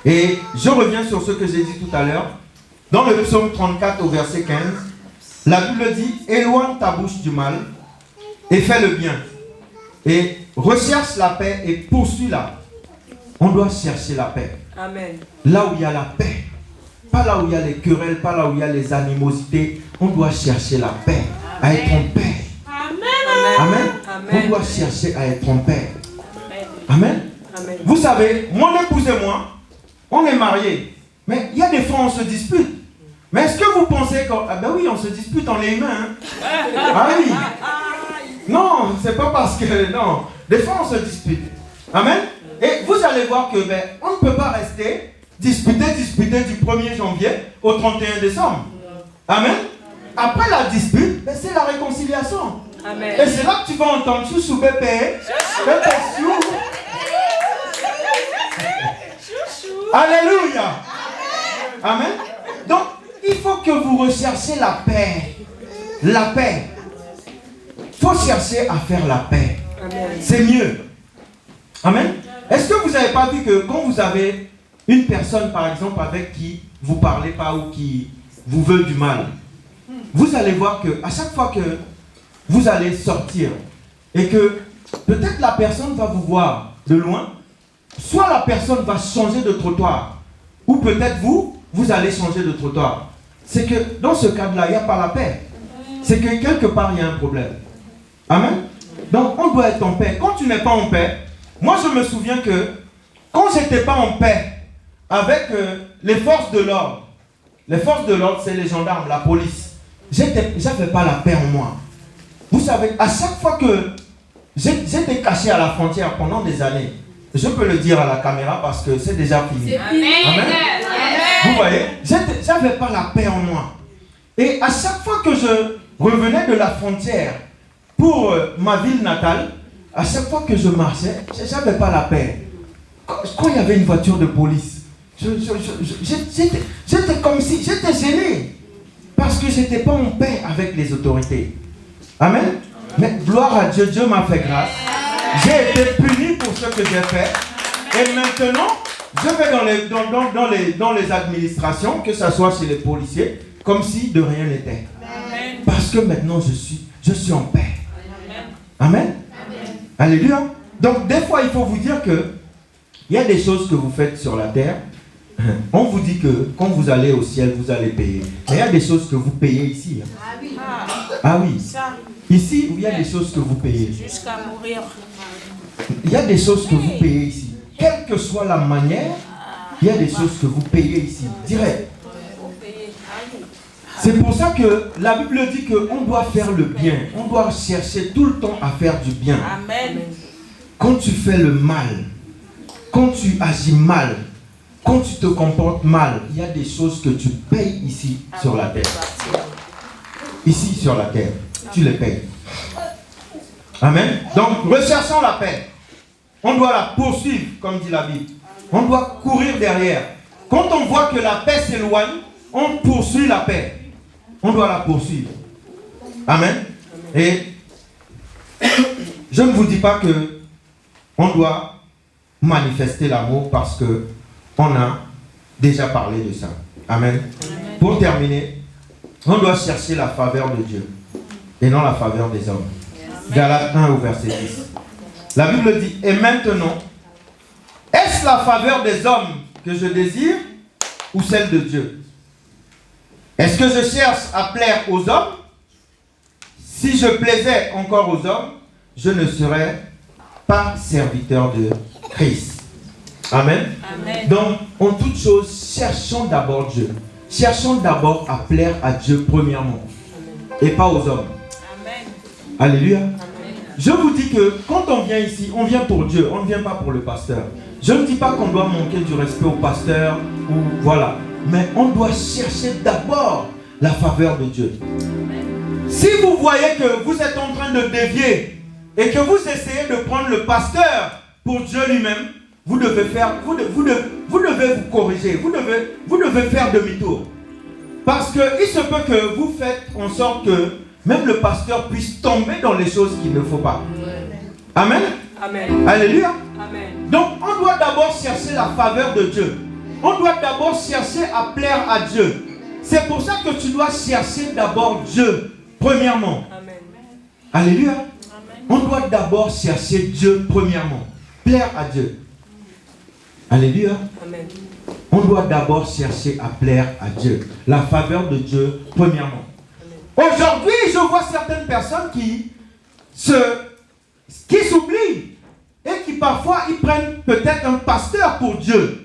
Et je reviens sur ce que j'ai dit tout à l'heure. Dans le psaume 34 au verset 15, la Bible dit, éloigne ta bouche du mal et fais le bien. Et recherche la paix et poursuis-la. On doit chercher la paix. Amen. Là où il y a la paix. Pas là où il y a les querelles, pas là où il y a les animosités. On doit chercher la paix. Amen. À être en paix. Amen. Amen. Amen. On doit chercher à être en paix. Amen. Amen. Vous savez, mon épouse et moi, on est mariés. Mais il y a des fois on se dispute. Mais est-ce que vous pensez que... Ah ben oui, on se dispute, on est humain. Ah oui. Non, c'est pas parce que... Non. Des fois on se dispute. Amen. Et vous allez voir que on ne peut pas rester disputer du 1er janvier au 31 décembre. Amen. Après la dispute, c'est la réconciliation. Amen. Et c'est là que tu vas entendre sous bébé. Alléluia. Amen. Donc, il faut que vous recherchiez la paix. La paix. Il faut chercher à faire la paix. C'est mieux. Amen. Est-ce que vous n'avez pas vu que quand vous avez une personne, par exemple, avec qui vous ne parlez pas ou qui vous veut du mal, vous allez voir qu'à chaque fois que vous allez sortir et que peut-être la personne va vous voir de loin, soit la personne va changer de trottoir, ou peut-être vous allez changer de trottoir. C'est que dans ce cadre-là, il n'y a pas la paix. C'est que quelque part, il y a un problème. Amen. Donc, on doit être en paix. Quand tu n'es pas en paix, moi je me souviens que quand je n'étais pas en paix avec les forces de l'ordre c'est les gendarmes, la police, j'avais pas la paix en moi. Vous savez, à chaque fois que j'étais caché à la frontière pendant des années, je peux le dire à la caméra parce que c'est déjà fini. Amen. Amen. Vous voyez, j'avais pas la paix en moi. Et à chaque fois que je revenais de la frontière pour ma ville natale, à chaque fois que je marchais, je n'avais pas la paix. Quand il y avait une voiture de police, j'étais comme si, j'étais gêné. Parce que je n'étais pas en paix avec les autorités. Amen. Mais gloire à Dieu, Dieu m'a fait grâce. J'ai été puni pour ce que j'ai fait. Et maintenant, je vais dans les administrations, que ce soit chez les policiers, comme si de rien n'était. Parce que maintenant, je suis en paix. Amen. Alléluia. Donc, des fois, il faut vous dire que il y a des choses que vous faites sur la terre On vous dit que quand vous allez au ciel, vous allez payer. Mais il y a des choses que vous payez ici. Ah oui. Ici, il y a des choses que vous payez. Jusqu'à mourir. Il y a des choses que vous payez ici. Quelle que soit la manière, il y a des choses que vous payez ici. Direct. C'est pour ça que la Bible dit qu'on doit faire le bien. On doit chercher tout le temps à faire du bien. Amen. Quand tu fais le mal, quand tu agis mal, quand tu te comportes mal, il y a des choses que tu payes ici sur la terre. Ici sur la terre, tu les payes. Amen. Donc, recherchons la paix. On doit la poursuivre, comme dit la Bible. On doit courir derrière. Quand on voit que la paix s'éloigne, on poursuit la paix. On doit la poursuivre. Amen. Et je ne vous dis pas que on doit manifester l'amour parce que on a déjà parlé de ça. Amen. Pour terminer, on doit chercher la faveur de Dieu et non la faveur des hommes. Galates 1 au verset 10. La Bible dit, et maintenant, est-ce la faveur des hommes que je désire ou celle de Dieu? Est-ce que je cherche à plaire aux hommes? Si je plaisais encore aux hommes, je ne serais pas serviteur de Christ. Amen. Amen. Donc, en toute chose, cherchons d'abord Dieu. Cherchons d'abord à plaire à Dieu premièrement. Et pas aux hommes. Amen. Alléluia. Je vous dis que quand on vient ici, on vient pour Dieu, on ne vient pas pour le pasteur. Je ne dis pas qu'on doit manquer du respect au pasteur, ou voilà. Mais on doit chercher d'abord la faveur de Dieu. Si vous voyez que vous êtes en train de dévier et que vous essayez de prendre le pasteur pour Dieu lui-même, vous devez vous corriger, vous devez faire demi-tour. Parce qu'il se peut que vous faites en sorte que même le pasteur puisse tomber dans les choses qu'il ne faut pas. Amen. Amen. Alléluia. Amen. Donc on doit d'abord chercher la faveur de Dieu. On doit d'abord chercher à plaire à Dieu. C'est pour ça que tu dois chercher d'abord Dieu, premièrement. Amen. Alléluia. On doit d'abord chercher Dieu, premièrement. Plaire à Dieu. Alléluia. Amen. On doit d'abord chercher à plaire à Dieu. La faveur de Dieu, premièrement. Aujourd'hui, je vois certaines personnes qui s'oublient et qui parfois ils prennent peut-être un pasteur pour Dieu.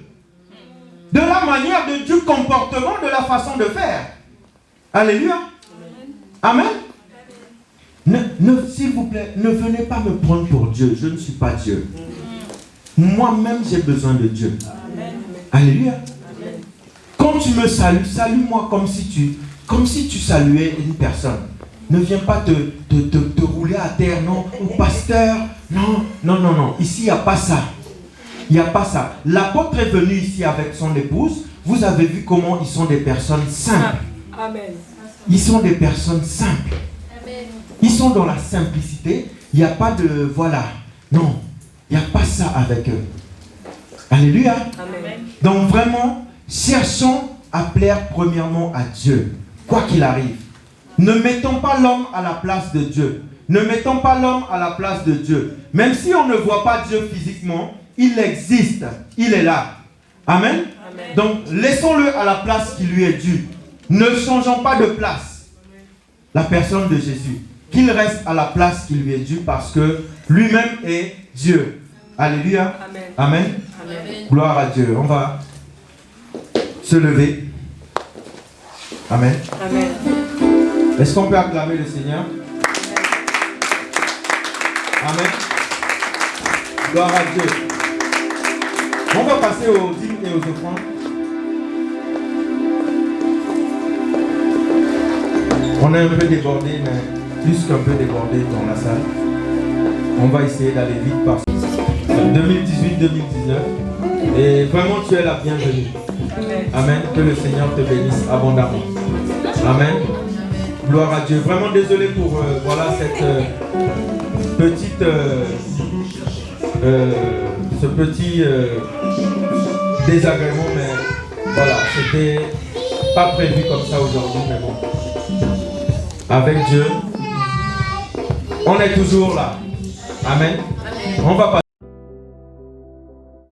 De la manière du comportement, de la façon de faire. Alléluia. Amen. S'il vous plaît, ne venez pas me prendre pour Dieu. Je ne suis pas Dieu. Moi-même, j'ai besoin de Dieu. Alléluia. Quand tu me salues, salue-moi comme si tu saluais une personne. Ne viens pas te rouler à terre, non. Au pasteur, non. Ici, il n'y a pas ça. Il n'y a pas ça. L'apôtre est venu ici avec son épouse. Vous avez vu comment ils sont des personnes simples. Amen. Ils sont des personnes simples. Ils sont dans la simplicité. Il n'y a pas de... Voilà. Non. Il n'y a pas ça avec eux. Alléluia. Amen. Donc vraiment, cherchons à plaire premièrement à Dieu. Quoi qu'il arrive. Ne mettons pas l'homme à la place de Dieu. Ne mettons pas l'homme à la place de Dieu. Même si on ne voit pas Dieu physiquement, il existe. Il est là. Amen. Amen. Donc, laissons-le à la place qui lui est due. Ne changeons pas de place. La personne de Jésus. Qu'il reste à la place qui lui est due parce que lui-même est Dieu. Alléluia. Amen. Amen. Amen. Gloire à Dieu. On va se lever. Amen. Amen. Est-ce qu'on peut acclamer le Seigneur? Amen. Gloire à Dieu. On va passer aux dîmes et aux offrandes. On est un peu débordé, mais plus qu'un peu débordé dans la salle. On va essayer d'aller vite parce que 2018-2019. Et vraiment, tu es la bienvenue. Amen. Amen. Que le Seigneur te bénisse abondamment. Amen. Gloire à Dieu. Vraiment désolé pour voilà cette petite ce petit désagrément, mais voilà, c'était pas prévu comme ça aujourd'hui, mais bon. Avec Dieu, on est toujours là. Amen. On va passer.